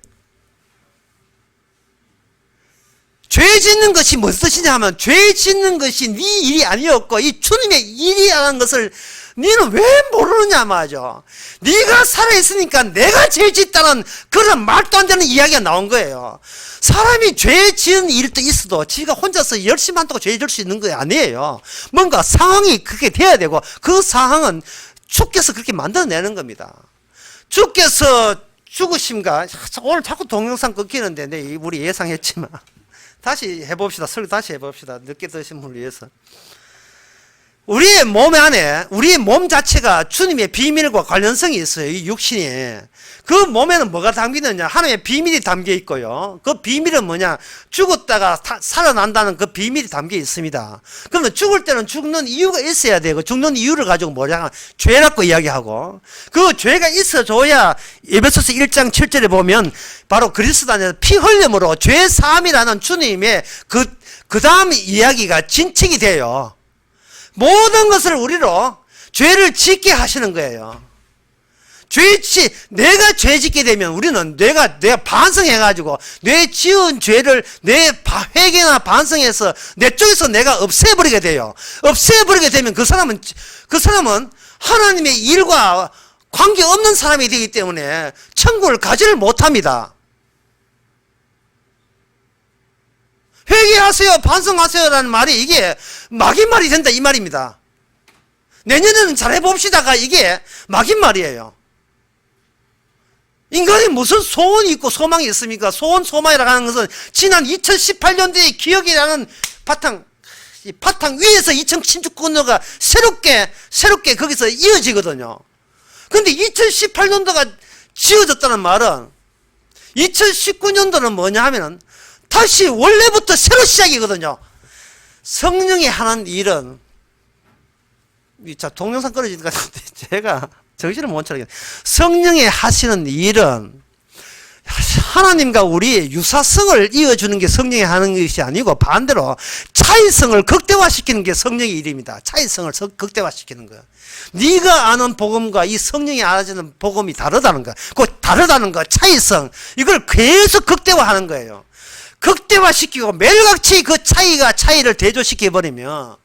죄 짓는 것이 무슨 뜻이냐 하면, 죄 짓는 것이 네 일이 아니었고 이 주님의 일이라는 것을 너는 왜 모르느냐 말이죠. 네가 살아있으니까 내가 죄 짓다는 그런 말도 안 되는 이야기가 나온 거예요. 사람이 죄 지은 일도 있어도 지가 혼자서 열심히 한다고 죄 질 수 있는 거 아니에요. 뭔가 상황이 그렇게 돼야 되고, 그 상황은 주께서 그렇게 만들어내는 겁니다. 주께서 죽으심과, 오늘 자꾸 동영상 끊기는데 우리 예상했지만 다시 해봅시다. 설교 다시 해봅시다. 늦게 드신 분을 위해서. 우리의 몸 안에, 우리의 몸 자체가 주님의 비밀과 관련성이 있어요. 이 육신이. 그 몸에는 뭐가 담기느냐? 하나님의 비밀이 담겨 있고요. 그 비밀은 뭐냐? 죽었다가 살아난다는 그 비밀이 담겨 있습니다. 그러면 죽을 때는 죽는 이유가 있어야 되고, 죽는 이유를 가지고 뭐냐? 죄라고 이야기하고, 그 죄가 있어줘야 에베소서 1장 7절에 보면 바로 그리스도 안에서 피 흘림으로 죄 사함이라는 주님의 그 다음 이야기가 진척이 돼요. 모든 것을 우리로 죄를 짓게 하시는 거예요. 내가 죄 짓게 되면 우리는 내가 반성해가지고 내 지은 죄를 회개나 반성해서 내 쪽에서 내가 없애버리게 돼요. 없애버리게 되면 그 사람은 하나님의 일과 관계없는 사람이 되기 때문에 천국을 가지를 못합니다. 회개하세요, 반성하세요라는 말이 이게 막인말이 된다 이 말입니다. 내년에는 잘해봅시다가 이게 막인말이에요. 인간이 무슨 소원이 있고 소망이 있습니까? 소망이라고 하는 것은 지난 2018년도의 기억이라는 바탕 위에서 2016년도가 새롭게 거기서 이어지거든요. 근데 2018년도가 지어졌다는 말은 2019년도는 뭐냐 하면은 다시 원래부터 새로 시작이거든요. 성령이 하는 일은, 자, 동영상 끊어지니까 제가 정신을 못 차리겠네. 성령이 하시는 일은 하나님과 우리의 유사성을 이어주는 게 성령이 하는 것이 아니고 반대로 차이성을 극대화시키는 게 성령의 일입니다. 차이성을 극대화시키는 거예요. 네가 아는 복음과 이 성령이 알아주는 복음이 다르다는 거, 그 다르다는 거, 차이성, 이걸 계속 극대화하는 거예요. 극대화시키고 매일같이 그 차이를 대조시켜버리면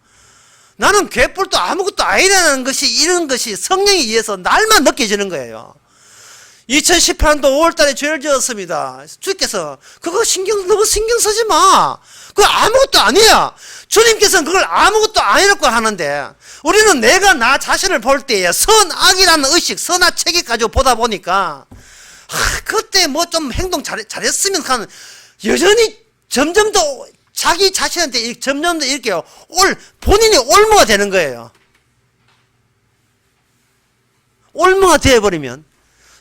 나는 괴뿔도 아무것도 아니라는 것이, 이런 것이 성령에 의해서 날만 느껴지는 거예요. 2018년도 5월달에 죄를 지었습니다. 주께서 그거 너무 신경 쓰지 마. 그거 아무것도 아니야. 주님께서는 그걸 아무것도 아니라고 하는데, 우리는 내가 나 자신을 볼 때에 선악이라는 의식, 선악체계 가지고 보다 보니까 그때 뭐 좀 행동 잘했으면 하는, 여전히 점점 더 자기 자신한테 점점 더 이렇게 본인이 올무가 되는 거예요. 올무가 되어버리면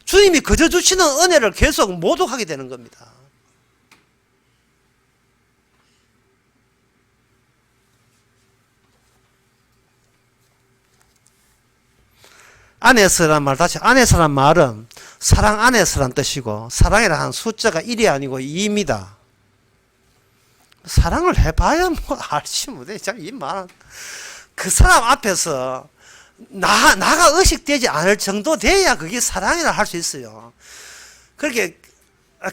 주님이 그저 주시는 은혜를 계속 모독하게 되는 겁니다. 안에서란 말, 다시 안에서란 말은 사랑 안에서란 뜻이고, 사랑이라는 숫자가 1이 아니고 2입니다. 사랑을 해봐야 뭐 알지 못해. 이 말은 그 사람 앞에서 나가 의식되지 않을 정도 돼야 그게 사랑이라 할 수 있어요. 그렇게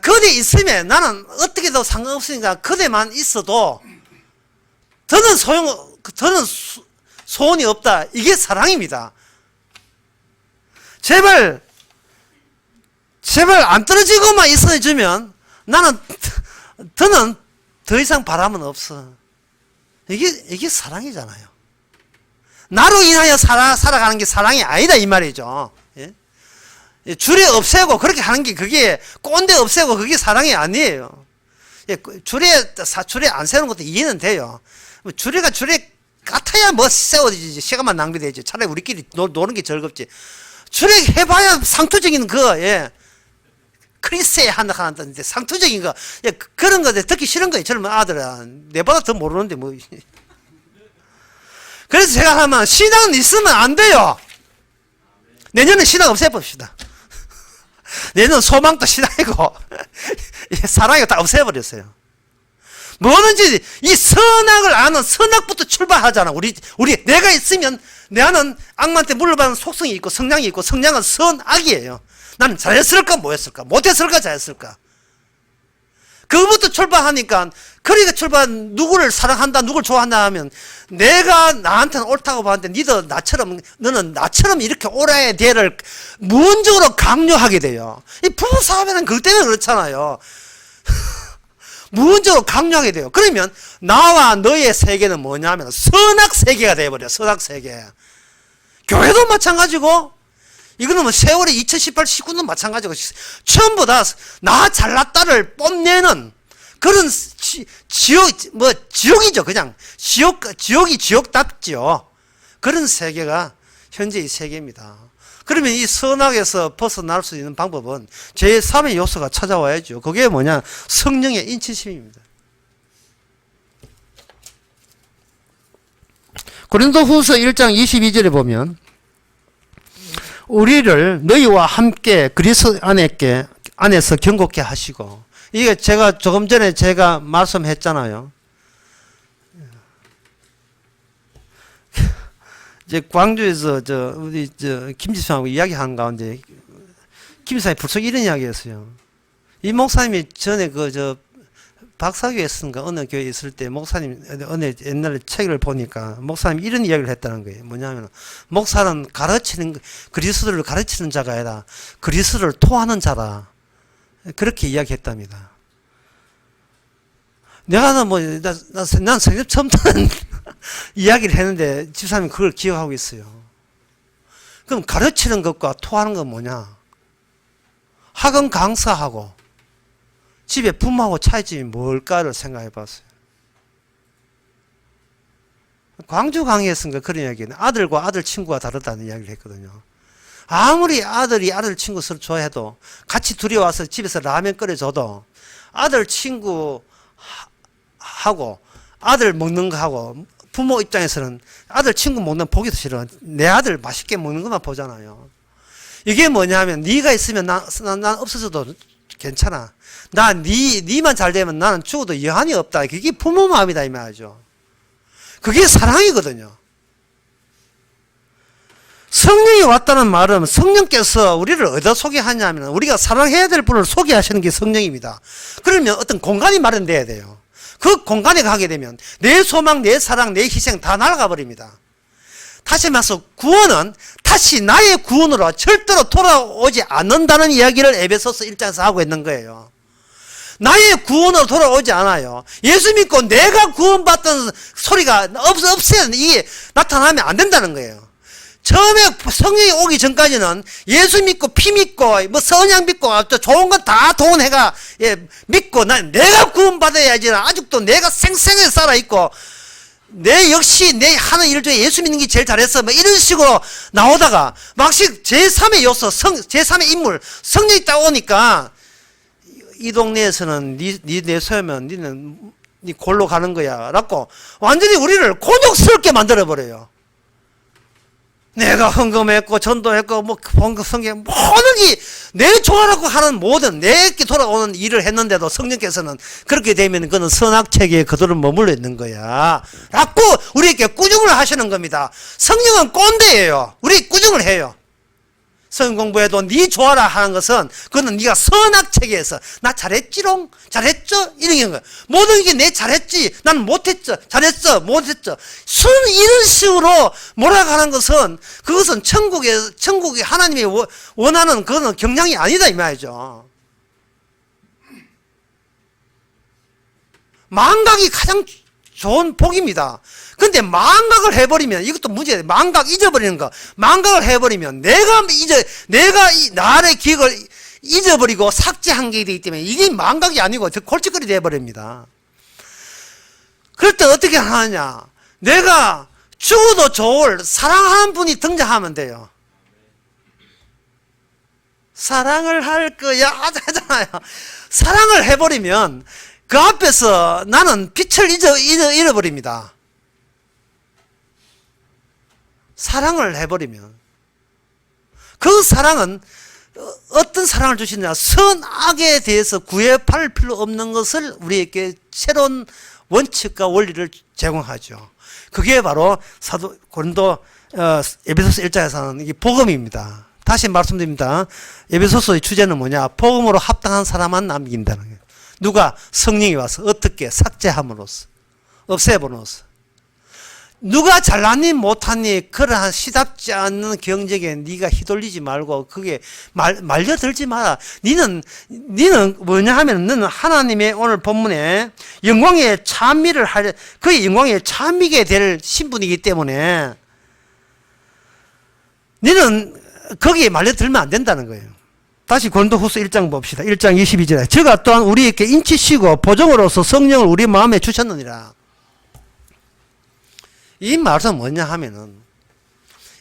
그대 있으면 나는 어떻게도 상관없으니까 그대만 있어도 더는 소원이 없다. 이게 사랑입니다. 제발 안 떨어지고만 있어주면 나는 더는 더 이상 바람은 없어. 이게 사랑이잖아요. 나로 인하여 살아가는 게 사랑이 아니다 이 말이죠. 예? 주례 없애고 그렇게 하는 게 그게 꼰대 없애고 그게 사랑이 아니에요. 예, 주례 안 세우는 것도 이해는 돼요. 주례가 주례 같아야 뭐 세워지지. 시간만 낭비되지. 차라리 우리끼리 노는 게 즐겁지. 주례 해봐야 상투적인 예. 크리스에 한다는데 상투적인 거, 예, 그런 거 듣기 싫은 거예요. 젊은 아들은. 내보다 더 모르는데 뭐. 그래서 제가 하면 신앙은 있으면 안 돼요. 내년에 신앙 없애봅시다. 내년 소망도 신앙이고 사랑이 다 없애버렸어요. 뭐든지 이 선악을 아는 선악부터 출발하잖아. 우리 내가 있으면 나는 악마한테 물려받은 속성이 있고 성량이 있고 성량은 선악이에요. 나는 잘했을까 못했을까 못했을까 잘했을까 그거부터 출발하니까 그러니까 출발 누구를 사랑한다 누구를 좋아한다 하면 내가 나한테는 옳다고 봤는데 너는 나처럼 이렇게 옳아야 돼를 무언적으로 강요하게 돼요. 이 부부싸움에는 그것 때문에 그렇잖아요. 무언적으로 강요하게 돼요. 그러면 나와 너의 세계는 뭐냐면 선악 세계가 되어버려요. 선악 세계. 교회도 마찬가지고 이거는 뭐 세월이 2018, 19는 마찬가지고 전부 다 나 잘났다를 뽐내는 그런 지옥이죠. 그냥 지옥이 지옥답죠. 그런 세계가 현재 이 세계입니다. 그러면 이 선악에서 벗어날 수 있는 방법은 제3의 요소가 찾아와야죠. 그게 뭐냐? 성령의 인치심입니다. 고린도후서 1장 22절에 보면 우리를 너희와 함께 그리스도 안에서 경고케 하시고, 이게 제가 조금 전에 제가 말씀했잖아요. 이제 광주에서 우리 김 지사하고 이야기하는 가운데 김 지사님 불쑥 이런 이야기했어요. 이 목사님이 전에 박사교에 쓴가 어느 교회에 있을 때 목사님 어느 옛날에 책을 보니까 목사님이 이런 이야기를 했다는 거예요. 뭐냐면 목사는 그리스도를 가르치는 자가 아니라 그리스도를 토하는 자다. 그렇게 이야기했답니다. 난 성경 처음 듣는 이야기를 했는데 집사님이 그걸 기억하고 있어요. 그럼 가르치는 것과 토하는 건 뭐냐? 학원 강사하고 집에 부모하고 차이점이 뭘까를 생각해 봤어요. 광주 강의에서인가 그런 이야기는 아들과 아들 친구가 다르다는 이야기를 했거든요. 아무리 아들이 아들 친구 서로 좋아해도 같이 둘이 와서 집에서 라면 끓여줘도 아들 친구 하고 아들 먹는 거 하고 부모 입장에서는 아들 친구 먹는 보기도 싫어. 내 아들 맛있게 먹는 것만 보잖아요. 이게 뭐냐면 네가 있으면 난 없어져도 괜찮아. 니만 잘 되면 나는 죽어도 여한이 없다. 그게 부모 마음이다 이 말이죠. 그게 사랑이거든요. 성령이 왔다는 말은 성령께서 우리를 어디다 소개하냐면 우리가 사랑해야 될 분을 소개하시는 게 성령입니다. 그러면 어떤 공간이 마련돼야 돼요. 그 공간에 가게 되면 내 소망, 내 사랑, 내 희생 다 날아가 버립니다. 다시 말해서 구원은 다시 나의 구원으로 절대로 돌아오지 않는다는 이야기를 에베소서 1장에서 하고 있는 거예요. 나의 구원으로 돌아오지 않아요. 예수 믿고 내가 구원받던 소리가 없애는 이게 나타나면 안 된다는 거예요. 처음에 성령이 오기 전까지는 예수 믿고 피 믿고 뭐 선양 믿고 또 좋은 건 다 동원해가 믿고 내가 구원받아야지. 아직도 내가 생생하게 살아있고 내 역시 내 하는 일 중에 예수 믿는 게 제일 잘했어 뭐 이런 식으로 나오다가 막씩 제3의 요소 제3의 인물 성령이 딱 오니까 이 동네에서는 내 소유면 니는 니 골로 가는 거야 라고 완전히 우리를 곤욕스럽게 만들어버려요. 내가 헌금했고 전도했고 뭐 성경 모든 게 내 좋아라고 하는 모든 내게 돌아오는 일을 했는데도 성령께서는 그렇게 되면 그는 선악체계에 그들은 머물러 있는 거야 라고 우리에게 꾸중을 하시는 겁니다. 성령은 꼰대예요. 우리 꾸중을 해요. 성경 공부해도 네 좋아라 하는 것은 그거는 네가 선악체계에서 나 잘했지롱 잘했죠 이런 거야. 모든 게 내 잘했지 난 못했죠 잘했죠 못했죠 이런 식으로 몰아가는 것은 그것은 천국에 하나님이 원하는 그거는 경향이 아니다 이 말이죠. 망각이 가장 좋은 복입니다. 근데 망각을 해버리면 이것도 문제예요. 망각 잊어버리는 거. 망각을 해버리면 내가 나의 기억을 잊어버리고 삭제한 게 되기 때문에 이게 망각이 아니고 골칫거리 되어버립니다. 그럴 때 어떻게 하느냐. 내가 죽어도 좋을 사랑하는 분이 등장하면 돼요. 사랑을 할 거야 하잖아요. 사랑을 해버리면 그 앞에서 나는 빛을 잃어버립니다. 사랑을 해버리면 그 사랑은 어떤 사랑을 주시느냐 선악에 대해서 구애할 필요 없는 것을 우리에게 새로운 원칙과 원리를 제공하죠. 그게 바로 사도 고린도 에베소서 1장에서는 이게 복음입니다. 다시 말씀드립니다. 에베소서의 주제는 뭐냐? 복음으로 합당한 사람만 남긴다는 거예요. 누가? 성령이 와서 어떻게? 삭제함으로써 없애버려서 누가 잘났니 못하니 그러한 시답지 않는 경쟁에 네가 휘둘리지 말고 그게 말려들지 마라. 니는 뭐냐 하면 너는 하나님의 오늘 본문에 영광의 찬미를 하려 그의 영광의 찬미게 될 신분이기 때문에 니는 거기에 말려들면 안 된다는 거예요. 다시 고린도후서 1장 봅시다. 1장 22절에 저가 또한 우리에게 인치시고 보정으로서 성령을 우리 마음에 주셨느니라. 이 말은 뭐냐 하면은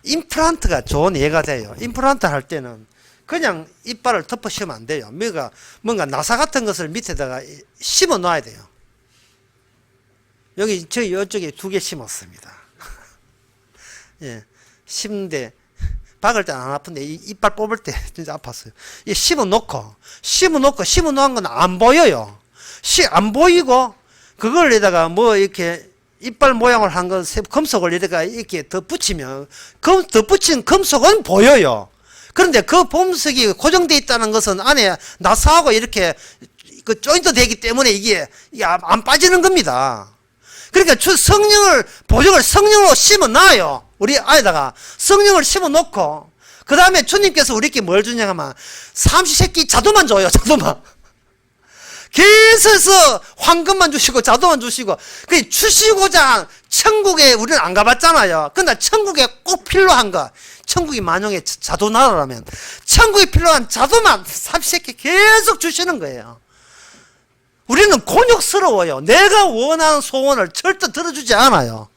임플란트가 좋은 예가 돼요. 임플란트 할 때는 그냥 이빨을 덮어 씌우면 안 돼요. 뭔가 나사 같은 것을 밑에다가 심어 놔야 돼요. 저희 이쪽에 2개 심었습니다. 예, 심는데 박을 때 안 아픈데 이빨 뽑을 때 진짜 아팠어요. 심어 놓은 건 안 보여요. 안 보이고 그걸에다가 뭐 이렇게 이빨 모양을 한 건 금속을 이렇게 더 붙이면 더 붙인 금속은 보여요. 그런데 그 범석이 고정되어 있다는 것은 안에 나사하고 이렇게 그 조인트 되기 때문에 이게 안 빠지는 겁니다. 그러니까 보정을 성령으로 심어 놔요. 우리 아이다가 성령을 심어 놓고 그 다음에 주님께서 우리께 뭘 주냐 하면 삼시세끼 자도만 줘요. 자도만. 계속해서 황금만 주시고 자도만 주시고 그 주시고자 천국에 우리는 안 가봤잖아요. 근데 천국에 꼭 필요한 거 천국이 만약에 자도 나라라면 천국에 필요한 자도만 삼시세끼 계속 주시는 거예요. 우리는 곤욕스러워요. 내가 원하는 소원을 절대 들어주지 않아요.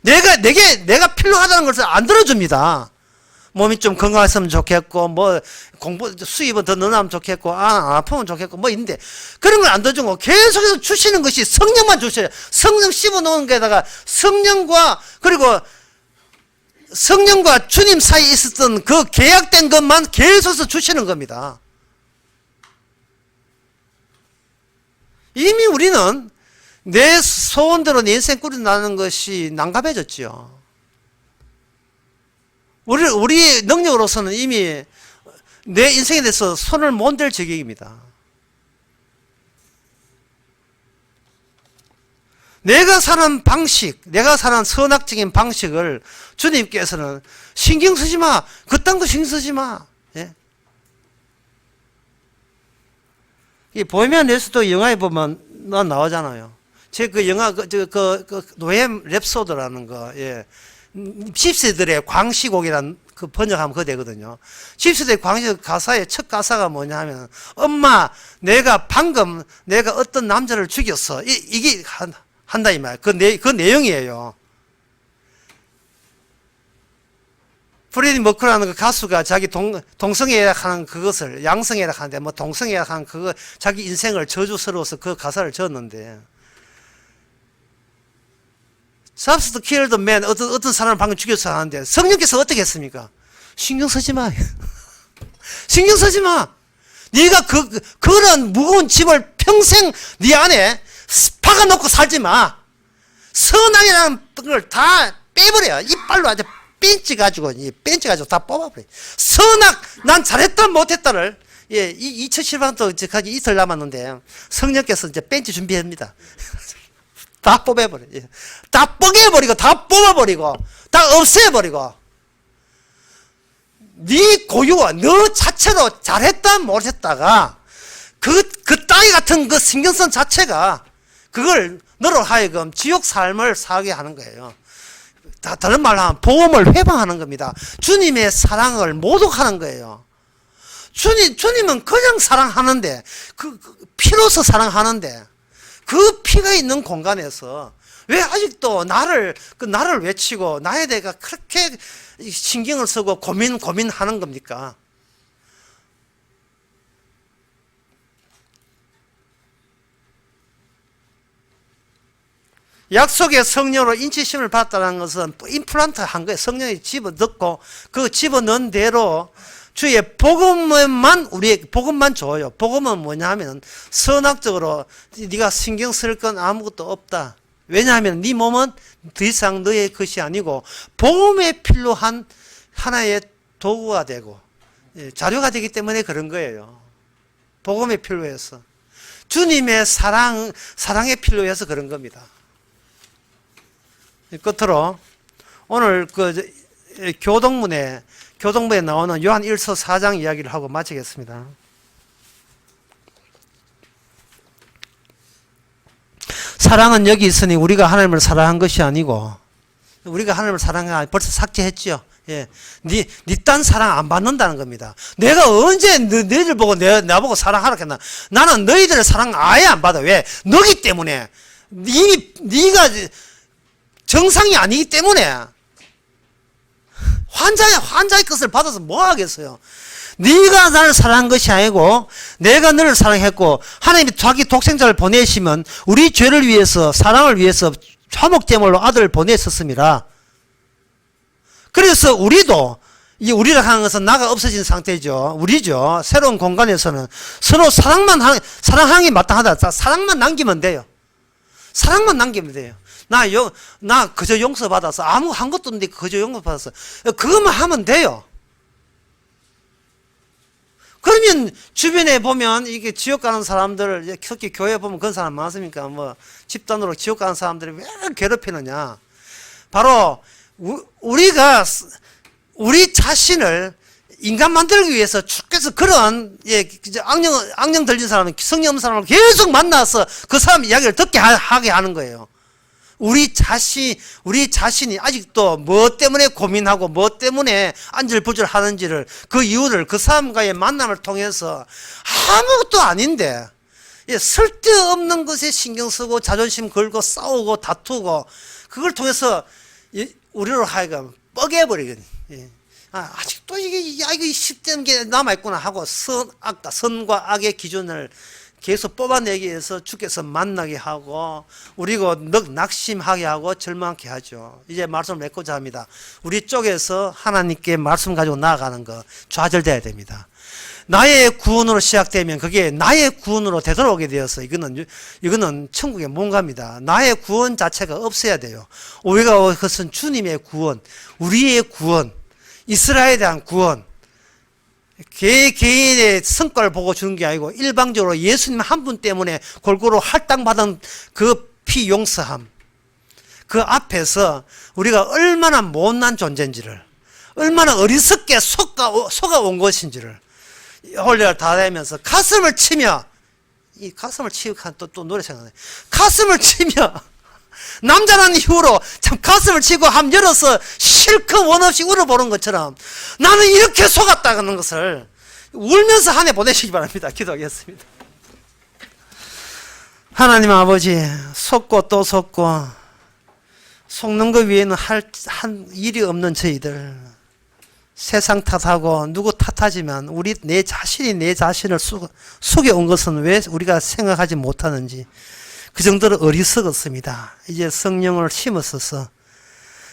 내가 필요하다는 것을 안 들어줍니다. 몸이 좀 건강했으면 좋겠고, 뭐, 수입은 더 늘어나면 좋겠고, 안 아프면 좋겠고, 뭐 있는데, 그런 걸 안 들어주고, 계속해서 주시는 것이 성령만 주셔요. 성령 씹어 놓은 게다가, 그리고 성령과 주님 사이에 있었던 그 계약된 것만 계속해서 주시는 겁니다. 이미 우리는 내 소원대로 내 인생 꾸려나가는 것이 난감해졌지요. 우리 능력으로서는 이미 내 인생에 대해서 손을 못 댈 지경입니다. 내가 사는 방식, 내가 사는 선악적인 방식을 주님께서는 신경 쓰지 마. 그딴 거 신경 쓰지 마. 예? 이 보헤미안 랩소디 영화에 보면 나오잖아요. 제 그 영화, 노예 랩소드라는 거, 예. 집시들의 광시곡이란 그 번역하면 그거 되거든요. 집시들의 광시 가사의 첫 가사가 뭐냐 하면, 엄마, 내가 방금 내가 어떤 남자를 죽였어. 이게 한다 이 말. 그 내용이에요. 프레디 머큐리라는 그 가수가 자기 동성애락 하는 그것을, 양성애락 하는데, 뭐 동성애락 하는 그거, 자기 인생을 저주스러워서 그 가사를 지었는데, Just to kill the man, 어떤 사람을 방금 죽였어 하는데, 성령께서 어떻게 했습니까? 신경 쓰지 마. 신경 쓰지 마. 네가 그런 무거운 짐을 평생 네 안에 박아놓고 살지 마. 선악이라는 걸 다 빼버려. 이빨로 아주 벤치 가지고 다 뽑아버려. 선악, 난 잘했다 못했다를, 예, 2017년도 이틀 남았는데 성령께서 이제 벤치 준비합니다. 다 뽑아버려. 예. 다 뻐개버리고 다 뽑아버리고 다 없애버리고, 네 고유와 너 자체로 잘했다 못했다가 그 따위 같은 그 신경성 자체가 그걸 너로 하여금 지옥 삶을 살게 하는 거예요. 다른 말로 하면 복음을 회방하는 겁니다. 주님의 사랑을 모독하는 거예요. 주님은 그냥 사랑하는데, 피로서 사랑하는데, 그 피가 있는 공간에서 왜 아직도 나를 외치고 나에 대해 그렇게 신경을 쓰고 고민하는 겁니까? 약속의 성령으로 인치심을 받았다는 것은 임플란트 한 거예요. 성령이 집어넣고 그 집어넣은 대로 주의 복음만, 우리의 복음만 줘요. 복음은 뭐냐 하면 선악적으로 네가 신경 쓸 건 아무것도 없다. 왜냐하면 네 몸은 더 이상 너의 것이 아니고 복음에 필요한 하나의 도구가 되고 자료가 되기 때문에 그런 거예요. 복음에 필요해서. 주님의 사랑에 필요해서 그런 겁니다. 끝으로 오늘 교동문에 나오는 요한 1서 4장 이야기를 하고 마치겠습니다. 사랑은 여기 있으니 우리가 하나님을 사랑한 것이 아니고, 우리가 하나님을 사랑한 게 벌써 삭제했죠. 예, 니 딴 사랑 안 받는다는 겁니다. 내가 언제 너희들 보고 나보고 사랑하라 했나? 나는 너희들의 사랑 아예 안 받아. 왜? 너기 때문에. 네가 정상이 아니기 때문에. 환자의 것을 받아서 뭐 하겠어요? 네가 나를 사랑한 것이 아니고 내가 너를 사랑했고, 하나님이 자기 독생자를 보내시면 우리 죄를 위해서, 사랑을 위해서 화목제물로 아들을 보냈었습니다. 그래서 우리도, 우리라 하는 것은 나가 없어진 상태죠. 우리죠. 새로운 공간에서는 서로 사랑하는 게 마땅하다. 사랑만 남기면 돼요. 사랑만 남기면 돼요. 나 그저 용서받아서, 한 것도 없는데 그저 용서받아서, 그것만 하면 돼요. 그러면 주변에 보면 이게 지옥 가는 사람들, 특히 교회 보면 그런 사람 많습니까? 뭐 집단으로 지옥 가는 사람들이 왜 괴롭히느냐? 바로 우리 자신을 인간 만들기 위해서 주께서 그런 악령 들린 사람, 성령 없는 사람을 계속 만나서 그 사람 이야기를 듣게 하게 하는 거예요. 우리 자신이 아직도 뭐 때문에 고민하고 뭐 때문에 안절부절 하는지를, 그 이유를 그 사람과의 만남을 통해서 아무것도 아닌데, 쓸데없는 것에 신경 쓰고 자존심 걸고 싸우고 다투고, 그걸 통해서 우리로 하여금 뻐개버리거든요. 아직도 이게 십대는 게 남아있구나 하고 선과 악의 기준을 계속 뽑아내기 위해서 주께서 만나게 하고, 우리가 낙심하게 하고 절망하게 하죠. 이제 말씀을 맺고자 합니다. 우리 쪽에서 하나님께 말씀 가지고 나아가는 거 좌절돼야 됩니다. 나의 구원으로 시작되면 그게 나의 구원으로 되돌아오게 되어서 이거는 천국의 뭔가입니다. 나의 구원 자체가 없어야 돼요. 우리가 그것은 주님의 구원, 우리의 구원, 이스라엘에 대한 구원, 개인의 성과를 보고 주는 게 아니고 일방적으로 예수님 한 분 때문에 골고루 할당받은 그 피 용서함, 그 앞에서 우리가 얼마나 못난 존재인지를, 얼마나 어리석게 속아온 것인지를 홀레를 다 되면서 가슴을 치며, 이 가슴을 치고 또 노래 생각나네. 가슴을 치며 남자라는 이유로 참 가슴을 치고 함 열어서 실컷 원없이 울어보는 것처럼 나는 이렇게 속았다는 것을 울면서 한 해 보내시기 바랍니다. 기도하겠습니다. 하나님 아버지, 속고 또 속고 속는 것 외에는 한 일이 없는 저희들, 세상 탓하고 누구 탓하지만 내 자신이 내 자신을 속여온 것은 왜 우리가 생각하지 못하는지 그 정도로 어리석었습니다. 이제 성령을 심었어서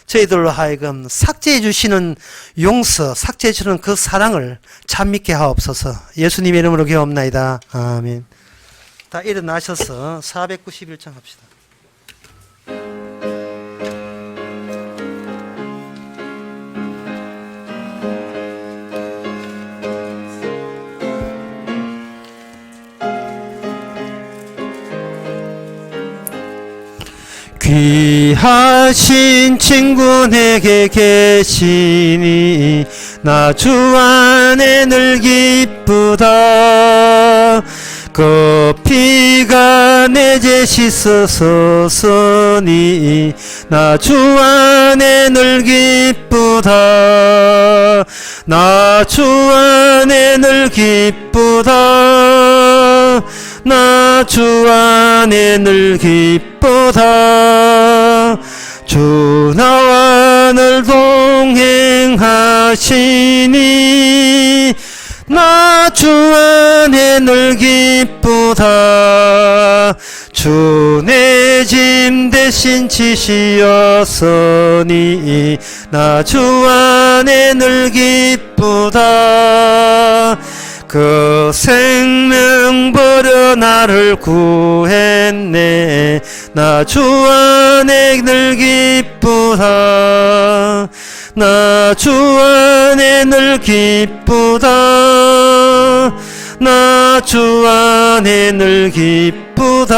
저희들로 하여금 삭제해 주시는 용서, 삭제해 주는 그 사랑을 참 믿게 하옵소서. 예수님의 이름으로 기도합나이다. 아멘. 다 일어나셔서 491장 합시다. 귀하신 친구 내게 계시니 나 주 안에 늘 기쁘다. 그 피가 내 죄 씻어서니 나 주 안에 늘 기쁘다. 나 주 안에 늘 기쁘다. 나 주 안에 늘 기쁘다. 주 나와 늘 동행하시니 나 주 안에 늘 기쁘다. 주 내 짐 대신 지시었으니 나 주 안에 늘 기쁘다. 그 생명 버려 나를 구했네. 나 주 안에 늘 기쁘다. 나 주 안에 늘 기쁘다. 나 주 안에 늘 기쁘다.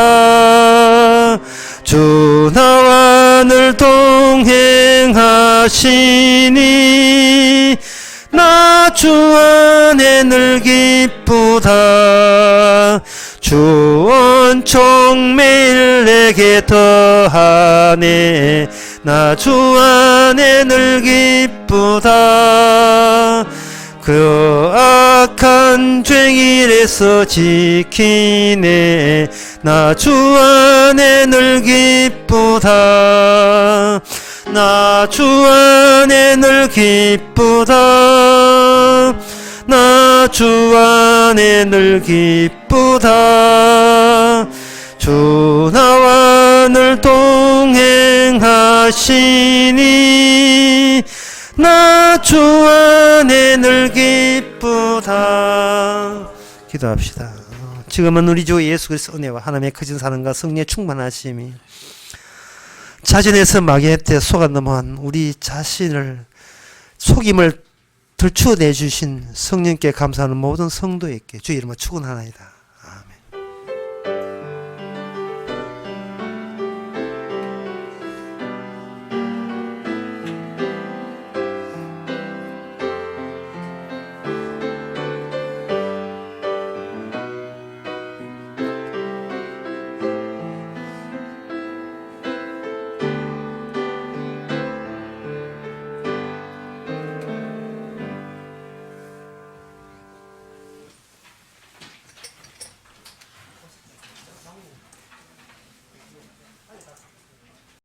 주 나와 늘 동행하시니 나 주 안에 늘 기쁘다. 주 온총 매일 내게 더하네. 나 주 안에 늘 기쁘다. 그 악한 죄일에서 지키네. 나 주 안에 늘 기쁘다. 나 주 안에 늘 기쁘다. 나 주 안에 늘 기쁘다. 주 나와 늘 동행하시니 나 주 안에 늘 기쁘다. 기도합시다. 지금은 우리 주 예수 그리스도 은혜와 하나님의 크신 사랑과 성령의 충만하심이 자진해서 마귀한테 속아 넘어간 우리 자신을 속임을 들추어내 주신 성령께 감사하는 모든 성도에게 주 이름으로 축원하나이다.